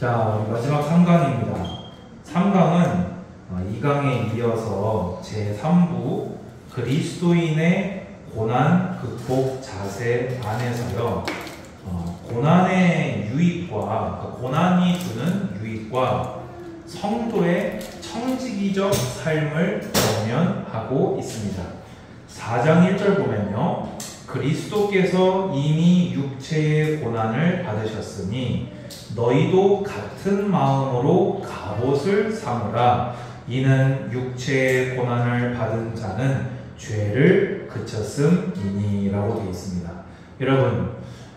자, 마지막 3강입니다. 3강은 2강에 이어서 제3부 그리스도인의 고난 극복 자세 안에서요. 고난의 유익과 고난이 주는 유익과 성도의 청지기적 삶을 경연하고 있습니다. 4장 1절 보면요. 그리스도께서 이미 육체의 고난을 받으셨으니 너희도 같은 마음으로 갑옷을 삼으라. 이는 육체의 고난을 받은 자는 죄를 그쳤음이니 라고 되어 있습니다. 여러분,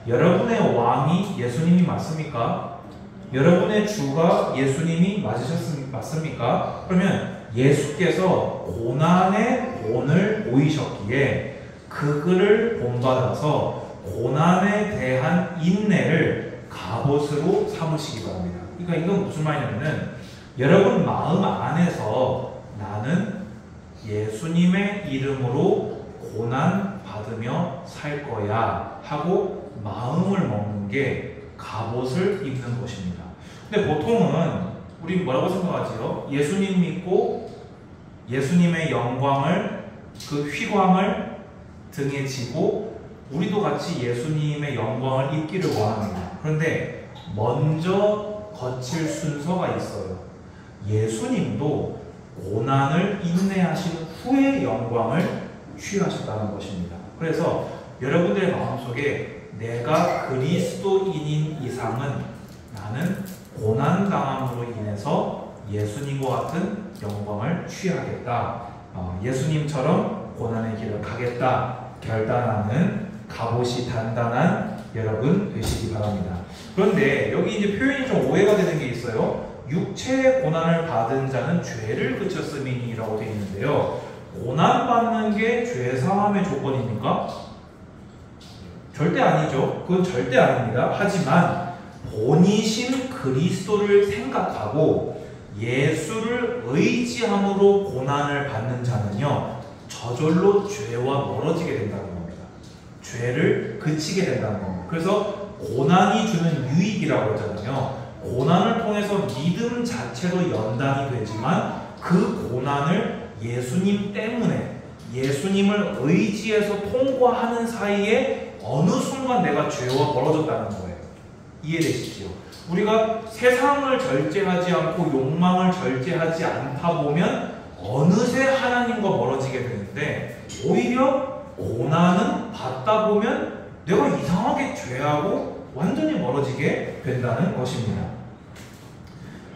여러분의 왕이 예수님이 맞습니까? 여러분의 주가 예수님이 맞습니까? 그러면 예수께서 고난의 본을 보이셨기에 그 글을 본받아서 고난에 대한 인내를 갑옷으로 삼으시기 바랍니다. 그러니까 이건 무슨 말이냐면은 여러분 마음 안에서 나는 예수님의 이름으로 고난 받으며 살 거야 하고 마음을 먹는 게 갑옷을 입는 것입니다. 근데 보통은 우리 뭐라고 생각하지요? 예수님 믿고 예수님의 영광을, 그 휘광을 등에 지고 우리도 같이 예수님의 영광을 입기를 원합니다. 그런데 먼저 거칠 순서가 있어요. 예수님도 고난을 인내하신 후에 영광을 취하셨다는 것입니다. 그래서 여러분들의 마음속에 내가 그리스도인인 이상은 나는 고난당함으로 인해서 예수님과 같은 영광을 취하겠다. 예수님처럼 고난의 길을 가겠다. 결단하는 갑옷이 단단한 여러분 되시기 바랍니다. 그런데 여기 이제 표현이 좀 오해가 되는 게 있어요. 육체의 고난을 받은 자는 죄를 그쳤음이니라고 되어 있는데요. 고난받는 게 죄사함의 조건입니까? 절대 아니죠. 그건 절대 아닙니다. 하지만 본이신 그리스도를 생각하고 예수를 의지함으로 고난을 받는 자는요, 저절로 죄와 멀어지게 된다는 겁니다. 죄를 그치게 된다는 겁니다. 그래서 고난이 주는 유익이라고 하잖아요. 고난을 통해서 믿음 자체로 연단이 되지만 그 고난을 예수님 때문에 예수님을 의지해서 통과하는 사이에 어느 순간 내가 죄와 멀어졌다는 거예요. 이해되시죠? 우리가 세상을 절제하지 않고 욕망을 절제하지 않다 보면 어느새 하나님과 멀어지게 되는데 오히려 고난은 받다 보면 내가 이상하게 죄하고 완전히 멀어지게 된다는 것입니다.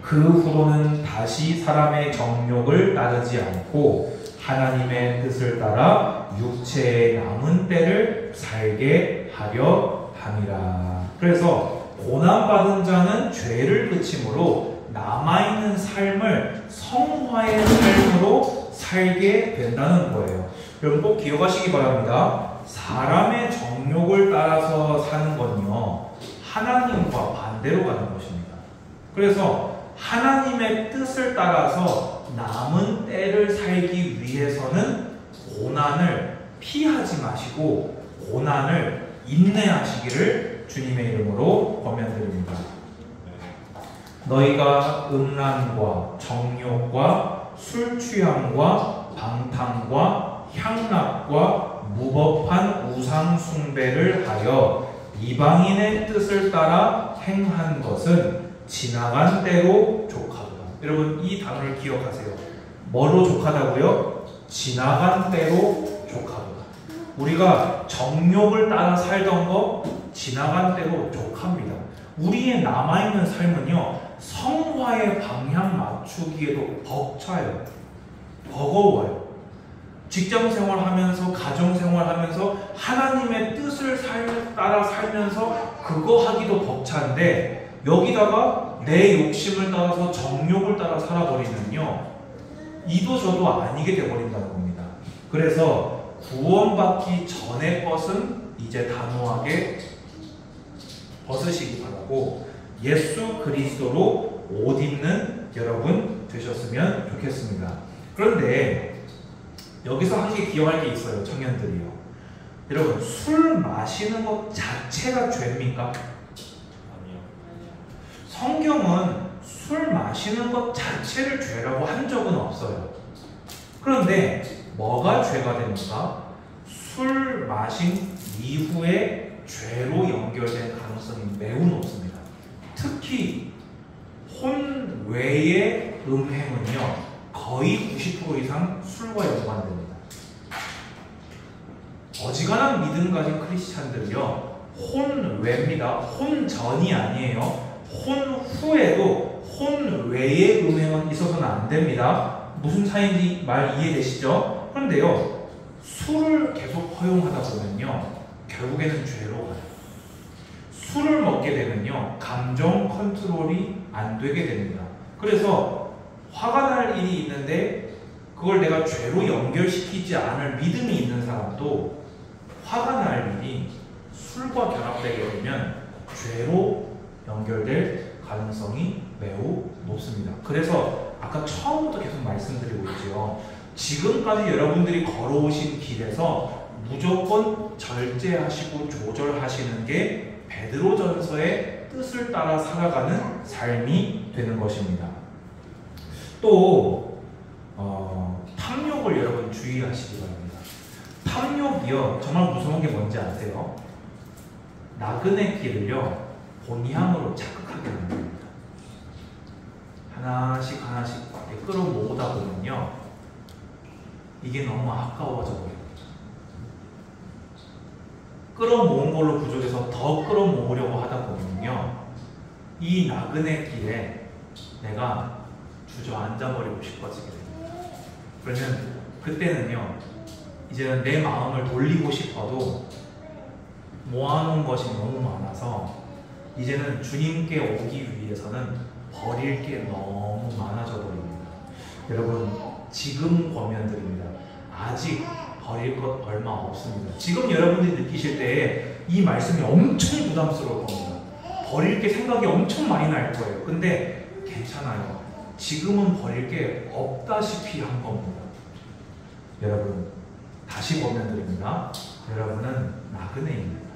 그 후로는 다시 사람의 정욕을 따르지 않고 하나님의 뜻을 따라 육체의 남은 때를 살게 하려 함이라. 그래서 고난받은 자는 죄를 그침으로 남아있는 삶을 성화의 삶으로 살게 된다는 거예요. 여러분 꼭 기억하시기 바랍니다. 사람의 정욕을 따라서 사는 건요, 하나님과 반대로 가는 것입니다. 그래서 하나님의 뜻을 따라서 남은 때를 살기 위해서는 고난을 피하지 마시고 고난을 인내하시기를 주님의 이름으로 권면드립니다. 너희가 음란과 정욕과 술 취함과 방탕과 향락과 무법한 우상 숭배를 하여 이방인의 뜻을 따라 행한 것은 지나간 때로 족하도다. 여러분 이 단어를 기억하세요. 뭐로 족하다고요? 지나간 때로 족하도다. 우리가 정욕을 따라 살던 거 지나간 때로 족합니다. 우리의 남아있는 삶은요, 성화의 방향 맞추기에도 벅차요. 버거워요. 직장생활 하면서 가정생활 하면서 하나님의 뜻을 따라 살면서 그거 하기도 벅찬데 여기다가 내 욕심을 따라서 정욕을 따라 살아버리면요, 이도 저도 아니게 돼버린다는 겁니다. 그래서 구원받기 전의 것은 이제 단호하게 벗으시기 바라고 예수 그리스도로 옷 입는 여러분 되셨으면 좋겠습니다. 그런데 여기서 한 개 기억할 게 있어요. 청년들이요. 여러분 술 마시는 것 자체가 죄입니까? 성경은 마시는 것 자체를 죄라고 한 적은 없어요. 그런데 뭐가 죄가 됩니까? 술 마신 이후에 죄로 연결된 가능성이 매우 높습니다. 특히 혼외의 음행은요, 거의 90% 이상 술과 연관됩니다. 어지간한 믿음 가진 크리스찬들이요, 혼외입니다. 혼전이 아니에요. 혼후에도 혼외의 음행은 있어서는 안 됩니다. 무슨 차이인지 말 이해되시죠? 그런데요, 술을 계속 허용하다 보면요, 결국에는 죄로 가요. 술을 먹게 되면요, 감정 컨트롤이 안 되게 됩니다. 그래서 화가 날 일이 있는데 그걸 내가 죄로 연결시키지 않을 믿음이 있는 사람도 화가 날 일이 술과 결합되게 되면 죄로 연결될 가능성이 매우 높습니다. 그래서 아까 처음부터 계속 말씀드리고 있죠. 지금까지 여러분들이 걸어오신 길에서 무조건 절제하시고 조절하시는 게 베드로전서의 뜻을 따라 살아가는 삶이 되는 것입니다. 또 탐욕을 여러분 주의하시기 바랍니다. 탐욕이요, 정말 무서운 게 뭔지 아세요? 나그네 길을요, 본향으로 자극하게 만듭니다. 하나씩 하나씩 끌어모으다 보면요, 이게 너무 아까워져 버려요. 끌어모은 걸로 부족해서 더 끌어모으려고 하다 보면요, 이 나그네 길에 내가 주저앉아버리고 싶어지게 됩니다. 그러면 그때는요, 이제는 내 마음을 돌리고 싶어도 모아놓은 것이 너무 많아서 이제는 주님께 오기 위해서는 버릴 게 너무 많아져 버립니다. 여러분, 지금 권면드립니다. 아직 버릴 것 얼마 없습니다. 지금 여러분들이 느끼실 때에 이 말씀이 엄청 부담스러울 겁니다. 버릴 게 생각이 엄청 많이 날 거예요. 근데 괜찮아요. 지금은 버릴 게 없다시피 한 겁니다. 여러분, 다시 권면드립니다. 여러분은 나그네입니다.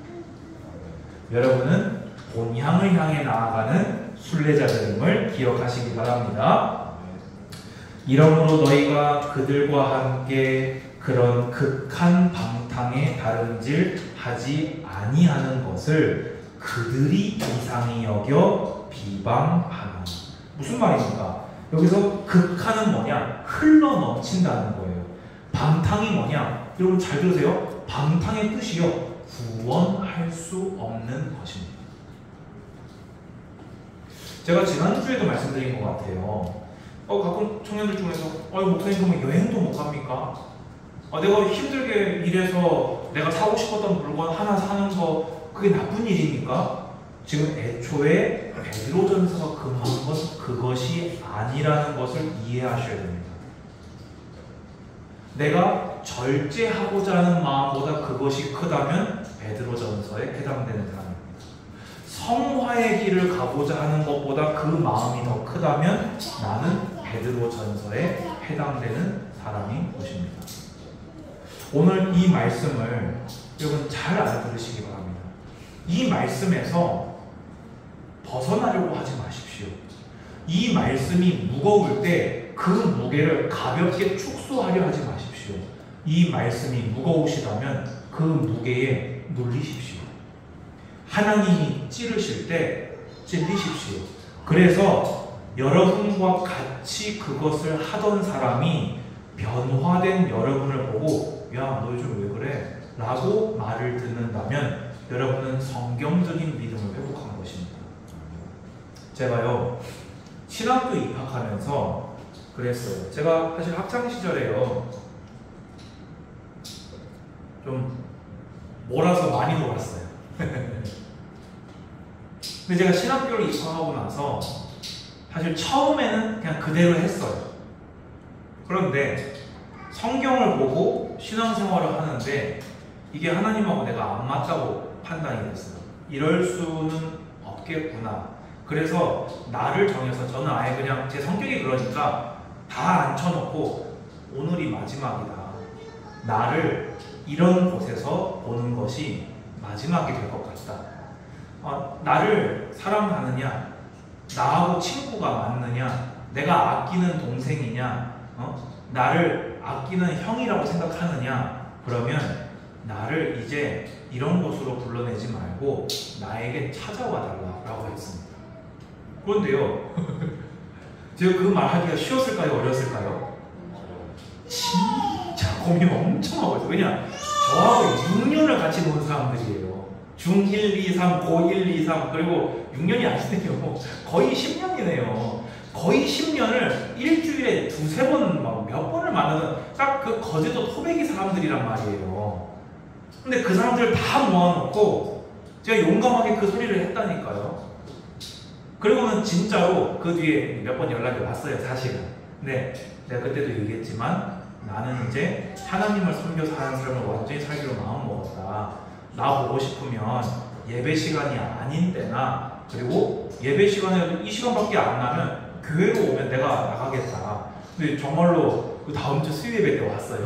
여러분은 본향을 향해 나아가는 순례자들임을 기억하시기 바랍니다. 이러므로 너희가 그들과 함께 그런 극한 방탕에 다름질하지 아니하는 것을 그들이 이상히 여겨 비방하노니. 무슨 말입니까? 여기서 극한은 뭐냐? 흘러 넘친다는 거예요. 방탕이 뭐냐? 여러분 잘 들으세요. 방탕의 뜻이요, 구원할 수 없는 것입니다. 제가 지난주에도 말씀드린 것 같아요. 가끔 청년들 중에서 목사님 그러면 여행도 못 갑니까? 내가 힘들게 일해서 내가 사고 싶었던 물건 하나 사는 거 그게 나쁜 일입니까? 지금 애초에 베드로전서가 금한 것은 그것이 아니라는 것을 이해하셔야 됩니다. 내가 절제하고자 하는 마음보다 그것이 크다면 베드로전서에 해당되는 사람입니다. 성화의 길을 가고자 하는 것보다 그 마음이 더 크다면 나는 베드로전서에 해당되는 사람인 것입니다. 오늘 이 말씀을 여러분 잘 알아들으시기 바랍니다. 이 말씀에서 벗어나려고 하지 마십시오. 이 말씀이 무거울 때 그 무게를 가볍게 축소하려 하지 마십시오. 이 말씀이 무거우시다면 그 무게에 눌리십시오. 하나님이 찌르실 때 찔리십시오. 그래서 여러분과 같이 그것을 하던 사람이 변화된 여러분을 보고 야, 너 요즘 왜 그래? 라고 말을 듣는다면 여러분은 성경적인 믿음을 회복한 것입니다. 제가요, 신학교 입학하면서 그랬어요. 제가 사실 학창시절에요, 좀 몰아서 많이 놀았어요. 근데 제가 신학교를 입학하고 나서 사실 처음에는 그냥 그대로 했어요. 그런데 성경을 보고 신앙생활을 하는데 이게 하나님하고 내가 안 맞다고 판단이 됐어요. 이럴 수는 없겠구나. 그래서 나를 정해서 저는 아예 그냥 제 성격이 그러니까 다 앉혀놓고 오늘이 마지막이다. 나를 이런 곳에서 보는 것이 마지막이 될 것 같다. 나를 사랑하느냐? 나하고 친구가 맞느냐, 내가 아끼는 동생이냐, 나를 아끼는 형이라고 생각하느냐, 그러면 나를 이제 이런 곳으로 불러내지 말고 나에게 찾아와 달라고 했습니다. 그런데요, 제가 그 말하기가 쉬웠을까요? 어렸을까요? 진짜 고민 엄청 하고 있어요. 왜냐? 저하고 6년을 같이 논 사람들이에요. 중 1, 2, 3, 고 1, 2, 3, 그리고 6년이 아니네요. 거의 10년이네요. 거의 10년을 일주일에 두세 번, 몇 번을 만나는 딱 그 거제도 토백이 사람들이란 말이에요. 근데 그 사람들을 다 모아놓고 제가 용감하게 그 소리를 했다니까요. 그리고는 진짜로 그 뒤에 몇 번 연락이 왔어요, 사실은. 근데 내가 그때도 얘기했지만 나는 이제 하나님을 섬겨서 하는 삶을 완전히 살기로 마음먹었다. 나 보고 싶으면 예배 시간이 아닌 때나, 그리고 예배 시간에 이 시간밖에 안 나면 교회로 오면 내가 나가겠다. 근데 정말로 그 다음 주 수요 예배 때 왔어요.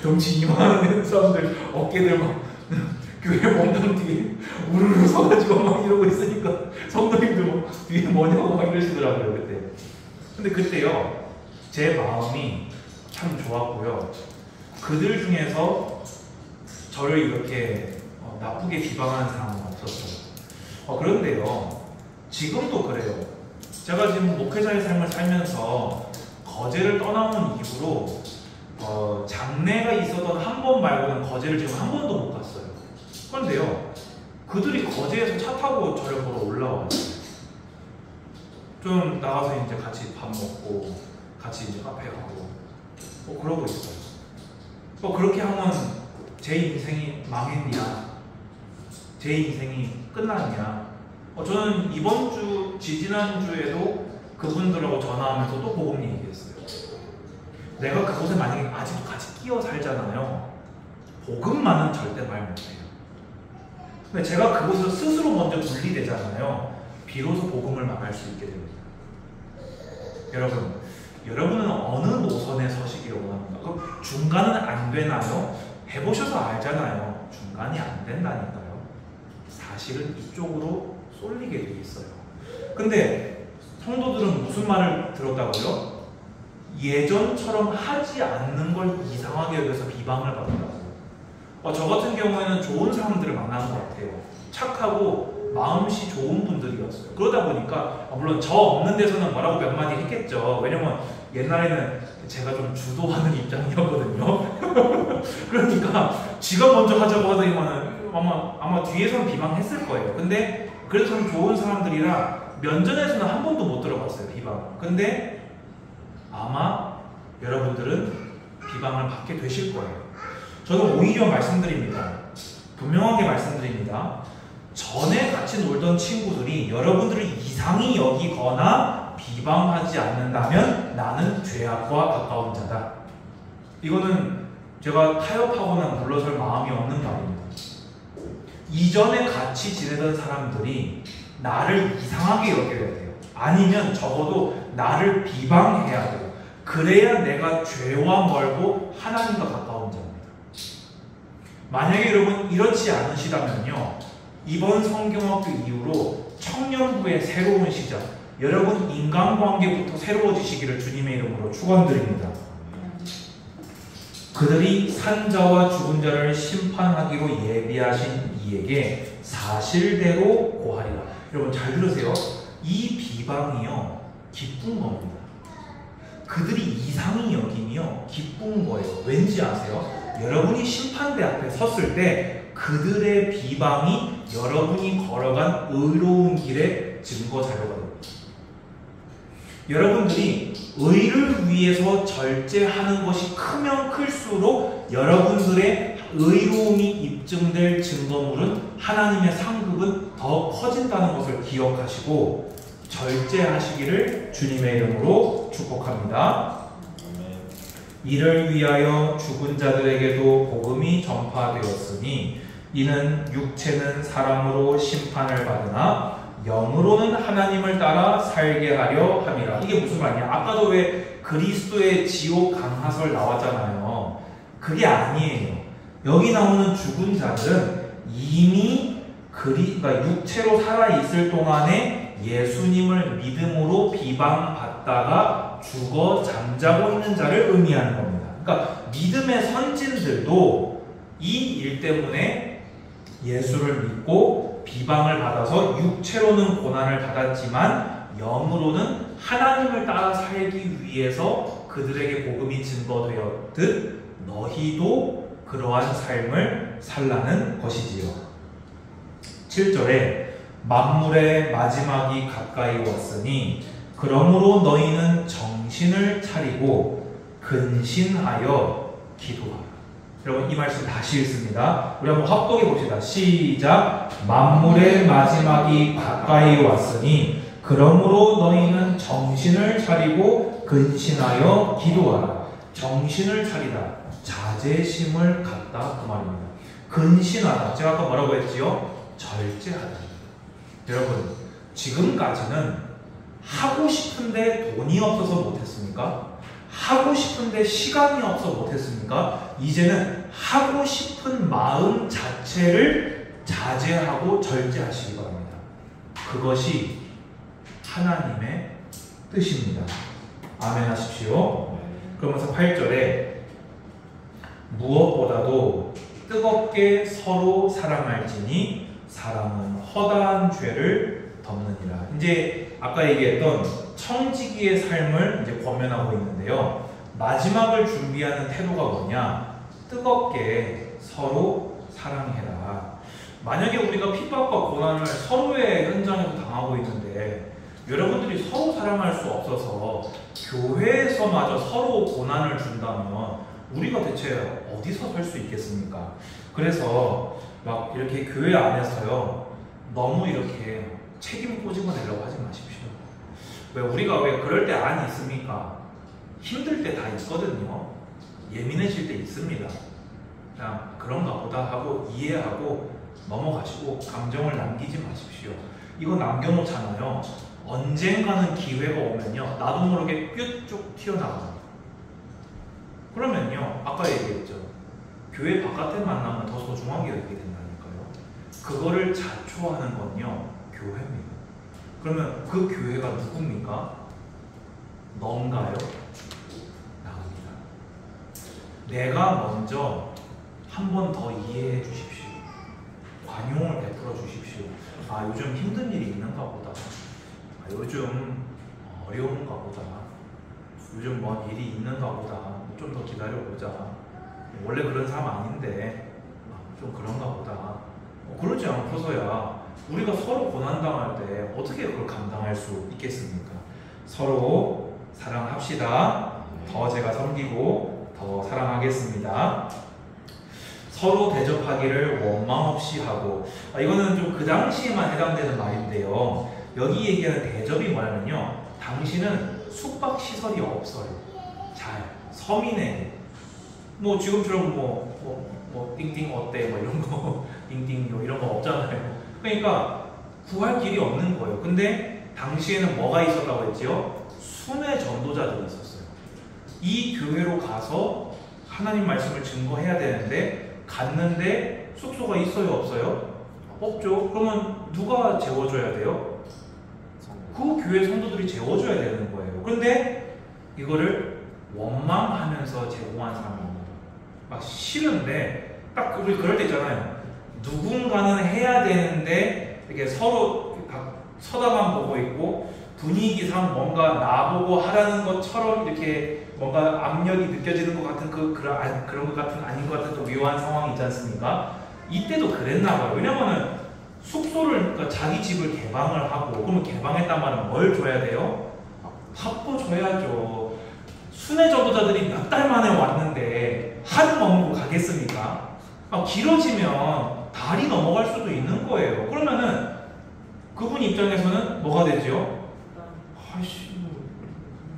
덩치 이만한 사람들 어깨들 막 교회 몸담 뒤에 우르르 서가지고 막 이러고 있으니까 성도님들 뭐 뒤에 뭐냐고 막 이러시더라고요, 그때. 근데 그때요, 제 마음이 참 좋았고요. 그들 중에서 저를 이렇게 나쁘게 비방하는 사람은 없었어요. 그런데요, 지금도 그래요. 제가 지금 목회자의 삶을 살면서 거제를 떠나온 이후로 장례가 있었던 한 번 말고는 거제를 지금 한 번도 못 갔어요. 그런데요, 그들이 거제에서 차 타고 저를 보러 올라와요. 좀 나가서 이제 같이 밥 먹고 같이 이제 카페 가고 그러고 있어요. 그렇게 하면 제 인생이 망했냐, 제 인생이 끝났냐. 저는 이번 주, 지지난주에도 그분들하고 전화하면서 또 복음 얘기했어요. 내가 그곳에 만약에 아직도 같이 끼어 살잖아요. 복음만은 절대 말 못해요. 근데 제가 그곳에서 스스로 먼저 분리되잖아요. 비로소 복음을 말할 수 있게 됩니다. 여러분은 어느 노선에 서시기를 원합니까? 그럼 중간은 안 되나요? 해보셔서 알잖아요. 중간이 안 된다니까요. 사실은 이쪽으로 쏠리게 돼 있어요. 근데 성도들은 무슨 말을 들었다고요? 예전처럼 하지 않는 걸 이상하게 여겨서 비방을 받는다고요. 저 같은 경우에는 좋은 사람들을 만나는 것 같아요. 착하고 마음씨 좋은 분들이었어요. 그러다 보니까 물론 저 없는 데서는 뭐라고 몇 마디 했겠죠. 왜냐면 옛날에는 제가 좀 주도하는 입장이었거든요. 그러니까 지가 먼저 하자고 하더니만은 아마 뒤에서는 비방했을 거예요. 근데 그래도 참 좋은 사람들이라 면전에서는 한 번도 못 들어봤어요, 비방. 근데 아마 여러분들은 비방을 받게 되실 거예요. 저는 오히려 말씀드립니다. 분명하게 말씀드립니다. 전에 같이 놀던 친구들이 여러분들을 이상히 여기거나 비방하지 않는다면 나는 죄악과 가까운 자다. 이거는 제가 타협하거나 물러설 마음이 없는 말입니다. 이전에 같이 지내던 사람들이 나를 이상하게 여겨야 돼요. 아니면 적어도 나를 비방해야 돼요. 그래야 내가 죄와 멀고 하나님과 가까운 자입니다. 만약에 여러분 이렇지 않으시다면요, 이번 성경학교 이후로 청년부의 새로운 시작, 여러분 인간관계부터 새로워지시기를 주님의 이름으로 축원드립니다. 그들이 산 자와 죽은 자를 심판하기로 예비하신 이에게 사실대로 고하리라. 여러분 잘 들으세요. 이 비방이요, 기쁜 겁니다. 그들이 이상히 여김이요, 기쁜 거예요. 왠지 아세요? 여러분이 심판대 앞에 섰을 때 그들의 비방이 여러분이 걸어간 의로운 길의 증거 자료가 됩니다. 여러분들이 의를 위해서 절제하는 것이 크면 클수록 여러분들의 의로움이 입증될 증거물은, 하나님의 상급은 더 커진다는 것을 기억하시고 절제하시기를 주님의 이름으로 축복합니다. 이를 위하여 죽은 자들에게도 복음이 전파되었으니 이는 육체는 사람으로 심판을 받으나 영으로는 하나님을 따라 살게 하려 함이라. 이게 무슨 말이냐? 아까도 왜 그리스도의 지옥 강하설 나왔잖아요. 그게 아니에요. 여기 나오는 죽은 자들은 이미 그러니까 육체로 살아있을 동안에 예수님을 믿음으로 비방받다가 죽어 잠자고 있는 자를 의미하는 겁니다. 그러니까 믿음의 선진들도 이 일 때문에 예수를 믿고 비방을 받아서 육체로는 고난을 받았지만 영으로는 하나님을 따라 살기 위해서 그들에게 복음이 증거되었듯 너희도 그러한 삶을 살라는 것이지요. 7절에 만물의 마지막이 가까이 왔으니 그러므로 너희는 정신을 차리고 근신하여 기도하라. 여러분 이 말씀 다시 읽습니다. 우리 한번 합독해 봅시다. 시작. 만물의 마지막이 가까이 왔으니 그러므로 너희는 정신을 차리고 근신하여 기도하라. 정신을 차리다. 자제심을 갖다 그 말입니다. 근신하다. 제가 아까 뭐라고 했지요? 절제하다. 여러분 지금까지는 하고 싶은데 돈이 없어서 못했습니까? 하고 싶은데 시간이 없어서 못했습니까? 이제는 하고 싶은 마음 자체를 자제하고 절제하시기 바랍니다. 그것이 하나님의 뜻입니다. 아멘 하십시오. 그러면서 8절에 무엇보다도 뜨겁게 서로 사랑할지니 사랑은 허다한 죄를 덮느니라. 이제 아까 얘기했던 청지기의 삶을 이제 권면하고 있는데요. 마지막을 준비하는 태도가 뭐냐? 뜨겁게 서로 사랑해라. 만약에 우리가 핍박과 고난을 서로의 현장에서 당하고 있는데 여러분들이 서로 사랑할 수 없어서 교회에서마저 서로 고난을 준다면 우리가 대체 어디서 살 수 있겠습니까? 그래서 막 이렇게 교회 안에서요 너무 이렇게 책임 꼬집어 내려고 하지 마십시오. 우리가 왜 그럴 때 안 있습니까? 힘들 때 다 있거든요. 예민해질 때 있습니다. 그냥 그런가 보다 하고 이해하고 넘어가시고 감정을 남기지 마십시오. 이거 남겨놓잖아요. 언젠가는 기회가 오면요 나도 모르게 뾰쭉 튀어나갑니다. 그러면요 아까 얘기했죠. 교회 바깥에 만나면 더 소중하게 여기게 된다니까요. 그거를 자초하는 건요 교회입니다. 그러면 그 교회가 누굽니까? 넌가요? 나입니다. 내가 먼저 한 번 더 이해해 주십시오. 관용을 베풀어 주십시오. 아 요즘 힘든 일이 있는가 보다. 아, 요즘 어려운가 보다. 요즘 뭔 일이 있는가 보다. 좀 더 기다려보자. 원래 그런 사람 아닌데 좀 그런가 보다. 그러지 않고서야 우리가 서로 고난당할 때 어떻게 그걸 감당할 수 있겠습니까? 서로 사랑합시다. 더 제가 섬기고 더 사랑하겠습니다. 서로 대접하기를 원망 없이 하고 이거는 좀 그 당시에만 해당되는 말인데요. 여기 얘기하는 대접이 뭐냐면요. 당시는 숙박시설이 없어요. 잘 서민에 뭐 지금처럼 뭐 띵띵 어때 뭐 이런 거 띵띵 뭐 이런 거 없잖아요. 그러니까 구할 길이 없는 거예요. 근데 당시에는 뭐가 있었다고 했지요? 순회 전도자들이 있었어요. 이 교회로 가서 하나님 말씀을 증거해야 되는데 갔는데 숙소가 있어요 없어요? 없죠. 그러면 누가 재워줘야 돼요? 그 교회 성도들이 재워줘야 되는 거예요. 그런데 이거를 원망하면서 제공한 사람이 있는 거예요. 막 싫은데 딱 우리 그럴 때 있잖아요. 누군가는 해야 되는데 이렇게 서로 쳐다만 보고 있고 분위기상 뭔가 나보고 하라는 것처럼 이렇게 뭔가 압력이 느껴지는 것 같은 그런 것 같은 아닌 것 같은 또 묘한 상황이 있지 않습니까? 이때도 그랬나 봐요. 왜냐면은 숙소를 그러니까 자기 집을 개방을 하고 그러면 개방했단 말은 뭘 줘야 돼요? 밥도 줘야죠. 순회 전도자들이 몇 달 만에 왔는데 하루 머물고 가겠습니까? 길어지면 달이 넘어갈 수도 있는 거예요. 그러면은 그분 입장에서는 뭐가 되죠? 아이씨,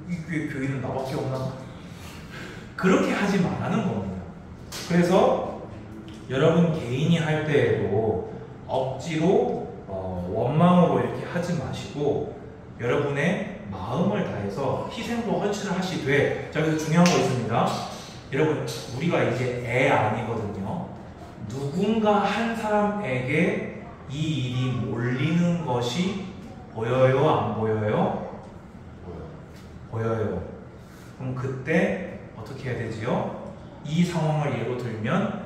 이 교회는 나밖에 없나? 그렇게 하지 말라는 겁니다. 그래서 여러분 개인이 할 때에도 억지로 원망으로 이렇게 하지 마시고 여러분의 마음을 다해서 희생도 헌신을 하시되 자, 여기서 중요한 거 있습니다. 여러분 우리가 이제 애 아니거든요. 누군가 한 사람에게 이 일이 몰리는 것이 보여요? 안 보여요? 보여요. 그럼 그때 어떻게 해야 되지요? 이 상황을 예로 들면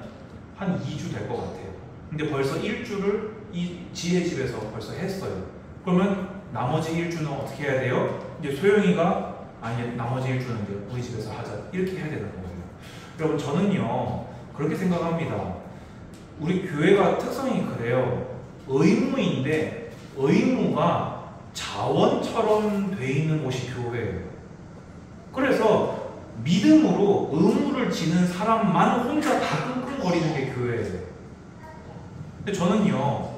한 2주 될 것 같아요. 근데 벌써 1주를 이 지혜 집에서 벌써 했어요. 그러면 나머지 1주는 어떻게 해야 돼요? 이제 소영이가 아니 나머지 1주는 이제 우리 집에서 하자 이렇게 해야 되는 거예요. 여러분 저는요 그렇게 생각합니다. 우리 교회가 특성이 그래요. 의무인데 의무가 자원처럼 돼 있는 곳이 교회예요. 그래서 믿음으로 의무를 지는 사람만 혼자 다 끙끙거리는 게 교회예요. 근데 저는요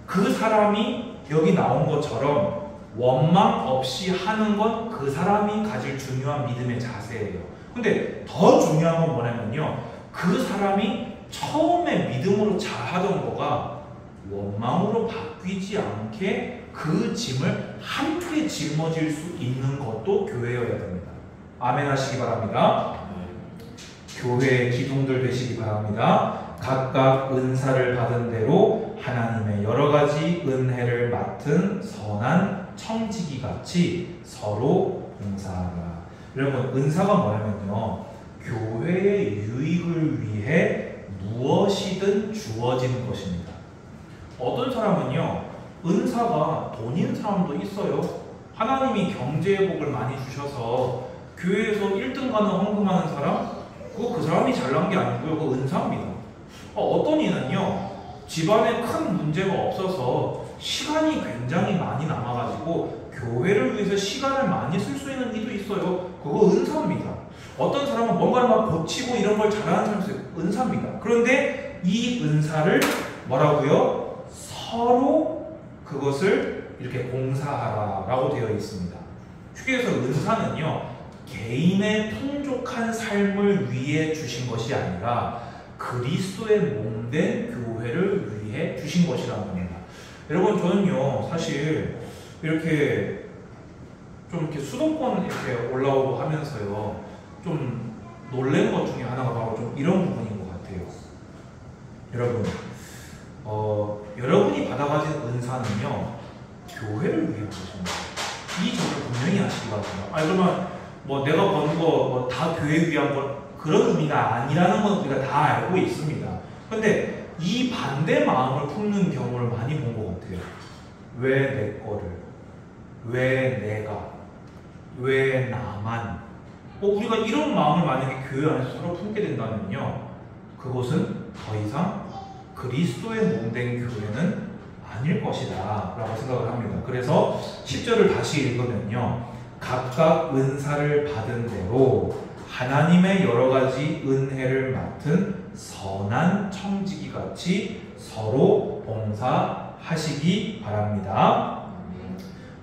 그 사람이 여기 나온 것처럼 원망 없이 하는 건 그 사람이 가질 중요한 믿음의 자세예요. 근데 더 중요한 건 뭐냐면요 그 사람이 처음에 믿음으로 잘하던 거가 원망으로 바뀌지 않게 그 짐을 함께 짊어질 수 있는 것도 교회여야 됩니다. 아멘 하시기 바랍니다. 교회의 기둥들 되시기 바랍니다. 각각 은사를 받은 대로 하나님의 여러 가지 은혜를 맡은 선한 청지기 같이 서로 봉사하라. 여러분 은사가 뭐냐면요 교회의 유익을 위해 무엇이든 주어지는 것입니다. 어떤 사람은요 은사가 돈 있는 사람도 있어요. 하나님이 경제의 복을 많이 주셔서 교회에서 1등 가는 헌금하는 사람 그거 그 사람이 잘난 게 아니고요 그거 은사입니다. 어떤 이는요 집안에 큰 문제가 없어서 시간이 굉장히 많이 남아가지고 교회를 위해서 시간을 많이 쓸 수 있는 이도 있어요. 그거 은사입니다. 어떤 사람은 뭔가를 막 고치고 이런 걸 잘하는 사람이 있어요. 은사입니다. 그런데 이 은사를 뭐라고요? 서로 그것을 이렇게 공사하라라고 되어 있습니다. 휴게소 은사는요 개인의 풍족한 삶을 위해 주신 것이 아니라 그리스도의 몸된 교회를 위해 주신 것이라는 겁니다. 여러분 저는요 사실 이렇게 좀 이렇게 수도권 이렇게 올라오고 하면서요 좀 놀란 것 중에 하나가 바로 좀 이런 부분인 것 같아요. 여러분 여러분이 받아가진 은사는요 교회를 위해 주십니다. 이 점을 분명히 아시기 바랍니다. 아니 그러면 뭐 내가 버는 거 다 교회 위한 거 그런 의미가 아니라는 건 우리가 다 알고 있습니다. 근데 이 반대 마음을 품는 경우를 많이 본 것 같아요. 왜 내 거를? 왜 내가? 왜 나만? 우리가 이런 마음을 만약에 교회 안에서 서로 품게 된다면요 그것은 더 이상 그리스도의 몸된 교회는 아닐 것이다 라고 생각을 합니다. 그래서 10절을 다시 읽으면요 각각 은사를 받은 대로 하나님의 여러 가지 은혜를 맡은 선한 청지기 같이 서로 봉사하시기 바랍니다.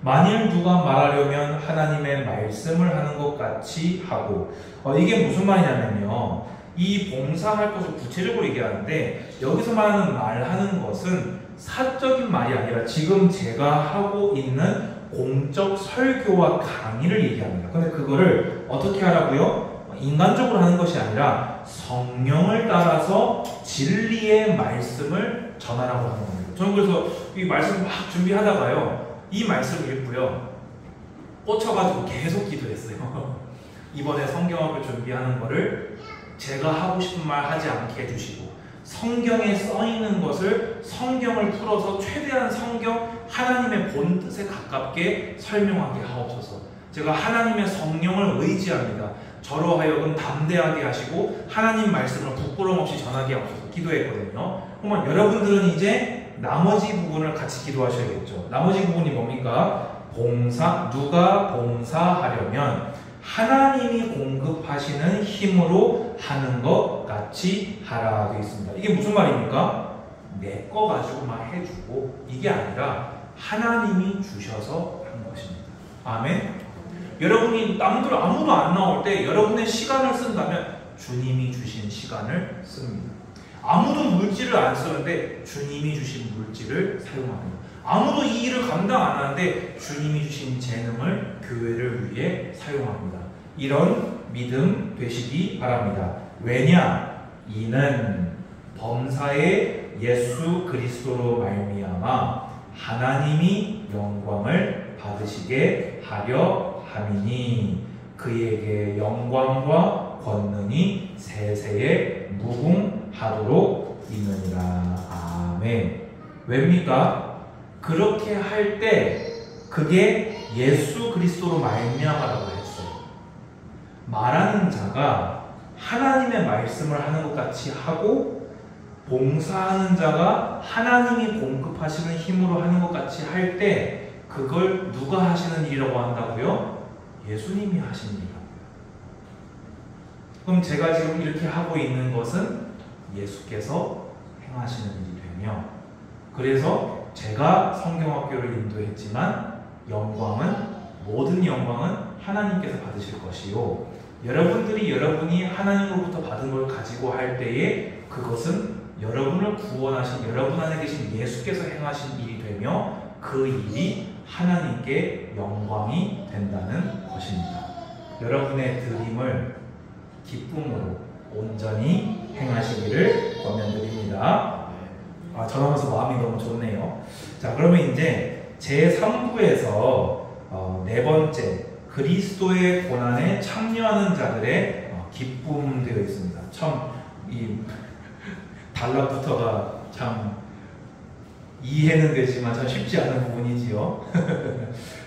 만일 누가 말하려면 하나님의 말씀을 하는 것 같이 하고 이게 무슨 말이냐면요 이 봉사할 것을 구체적으로 얘기하는데 여기서 말하는 말하는 것은 사적인 말이 아니라 지금 제가 하고 있는 공적 설교와 강의를 얘기합니다. 근데 그거를 어떻게 하라고요? 인간적으로 하는 것이 아니라 성령을 따라서 진리의 말씀을 전하라고 하는 겁니다. 저는 그래서 이 말씀을 막 준비하다가요 이 말씀을 읽고요 꽂혀가지고 계속 기도했어요. 이번에 성경학을 준비하는 거를 제가 하고 싶은 말 하지 않게 해주시고 성경에 써있는 것을 성경을 풀어서 최대한 성경 하나님의 본 뜻에 가깝게 설명하게 하옵소서. 제가 하나님의 성령을 의지합니다. 저로 하여금 담대하게 하시고 하나님 말씀을 부끄러움 없이 전하게 하옵소서 기도했거든요. 그러면 여러분들은 이제 나머지 부분을 같이 기도하셔야겠죠. 나머지 부분이 뭡니까? 누가 봉사하려면 하나님이 공급하시는 힘으로 하는 것 같이 하라 되어 있습니다. 이게 무슨 말입니까? 내 거 가지고만 해주고 이게 아니라 하나님이 주셔서 한 것입니다. 아멘. 여러분이 남들 아무도 안 나올 때 여러분의 시간을 쓴다면 주님이 주신 시간을 씁니다. 아무도 물질을 안 쓰는데 주님이 주신 물질을 사용합니다. 아무도 이 일을 감당 안 하는데 주님이 주신 재능을 교회를 위해 사용합니다. 이런 믿음 되시기 바랍니다. 왜냐? 이는 범사의 예수 그리스도로 말미암아 하나님이 영광을 받으시게 하려 함이니 그에게 영광과 권능이 세세에 무궁하도록 있느니라. 아멘. 왜입니까? 그렇게 할 때 그게 예수 그리스도로 말미암아라고 했어요. 말하는 자가 하나님의 말씀을 하는 것 같이 하고 봉사하는 자가 하나님이 공급하시는 힘으로 하는 것 같이 할 때 그걸 누가 하시는 일이라고 한다고요? 예수님이 하신 일이라고. 그럼 제가 지금 이렇게 하고 있는 것은 예수께서 행하시는 일이 되며, 그래서 제가 성경학교를 인도했지만 모든 영광은 하나님께서 받으실 것이요, 여러분이 하나님으로부터 받은 걸 가지고 할 때에 그것은 여러분을 구원하신 여러분 안에 계신 예수께서 행하신 일이 되며 그 일이 하나님께 영광이 된다는 것입니다. 여러분의 드림을 기쁨으로 온전히 행하시기를 권면드립니다. 전하면서 마음이 너무 좋네요. 자, 그러면 이제 제3부에서 네 번째, 그리스도의 고난에 참여하는 자들의 기쁨 되어 있습니다. 참 이 달라붙어가 참 이해는 되지만 참 쉽지 않은 부분이지요.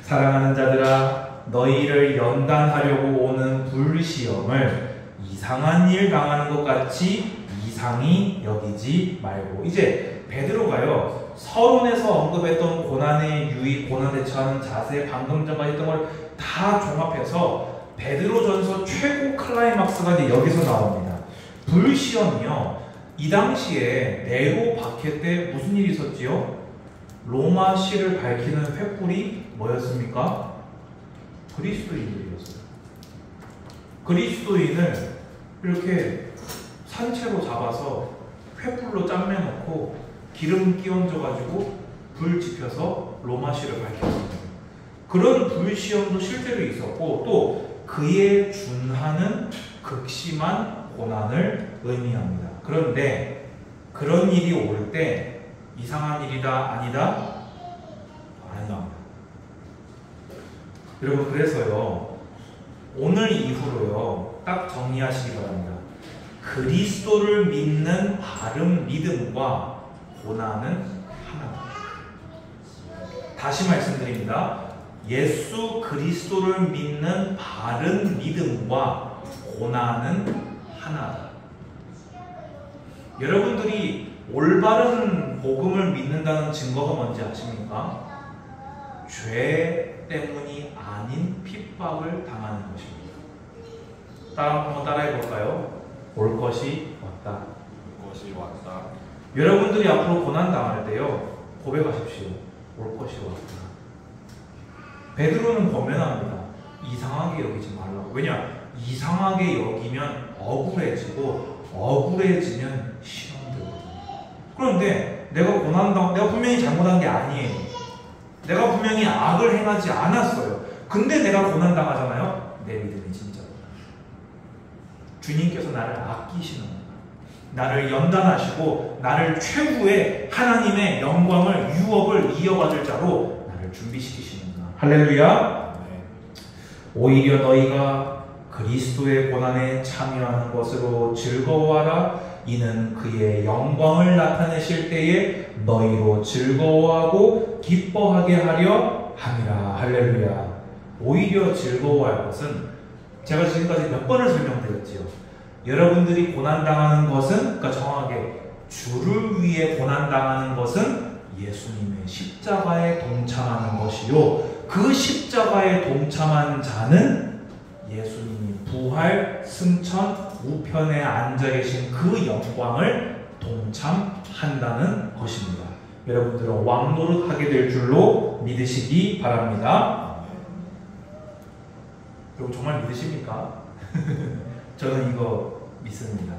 사랑하는 자들아, 너희를 연단하려고 오는 불시험을 이상한 일 당하는 것 같이 이상히 여기지 말고. 이제 베드로가요, 서론에서 언급했던 고난의 유의, 고난 대처하는 자세, 방금 전까지 했던 걸 다 종합해서 베드로전서 최고 클라이막스가 이제 여기서 나옵니다. 불시험이요, 이 당시에 네로 박해 때 무슨 일이 있었지요? 로마시를 밝히는 횃불이 뭐였습니까? 그리스도인들이었어요. 그리스도인을 이렇게 산채로 잡아서 횃불로 짬매놓고 기름 끼얹어가지고 불 지펴서 로마시를 밝혔습니다. 그런 불시험도 실제로 있었고, 또 그에 준하는 극심한 고난을 의미합니다. 그런데 그런 일이 올 때 이상한 일이다, 아니다? 아니다. 여러분, 그래서요, 오늘 이후로요, 딱 정리하시기 바랍니다. 그리스도를 믿는 바른 믿음과 고난은 하나다. 다시 말씀드립니다. 예수 그리스도를 믿는 바른 믿음과 고난은 하나다. 여러분들이 올바른 복음을 믿는다는 증거가 뭔지 아십니까? 죄 때문이 아닌 핍박을 당하는 것입니다. 한번 따라해 볼까요? 올 것이 왔다. 올 것이 왔다. 여러분들이 앞으로 고난 당할 때요, 고백하십시오. 올 것이 왔다. 베드로는 권면합니다. 이상하게 여기지 말라고. 왜냐? 이상하게 여기면 억울해지고, 억울해지면 시험되거든요. 그런데 내가 분명히 잘못한 게 아니에요. 내가 분명히 악을 행하지 않았어요. 근데 내가 고난당하잖아요. 내 믿음이 진짜구나. 주님께서 나를 아끼시는구나. 나를 연단하시고 나를 최후의 하나님의 영광을, 유업을 이어받을 자로 나를 준비시키시는구나. 할렐루야. 네. 오히려 너희가 그리스도의 고난에 참여하는 것으로 즐거워하라. 이는 그의 영광을 나타내실 때에 너희로 즐거워하고 기뻐하게 하려 함이라. 할렐루야. 오히려 즐거워할 것은, 제가 지금까지 몇 번을 설명드렸지요. 여러분들이 고난당하는 것은, 그러니까 정확하게 주를 위해 고난당하는 것은 예수님의 십자가에 동참하는 것이요, 그 십자가에 동참한 자는 예수님이 부활, 승천, 우편에 앉아 계신 그 영광을 동참한다는 것입니다. 여러분들은 왕노릇하게 될 줄로 믿으시기 바랍니다. 여러분 정말 믿으십니까? 저는 이거 믿습니다.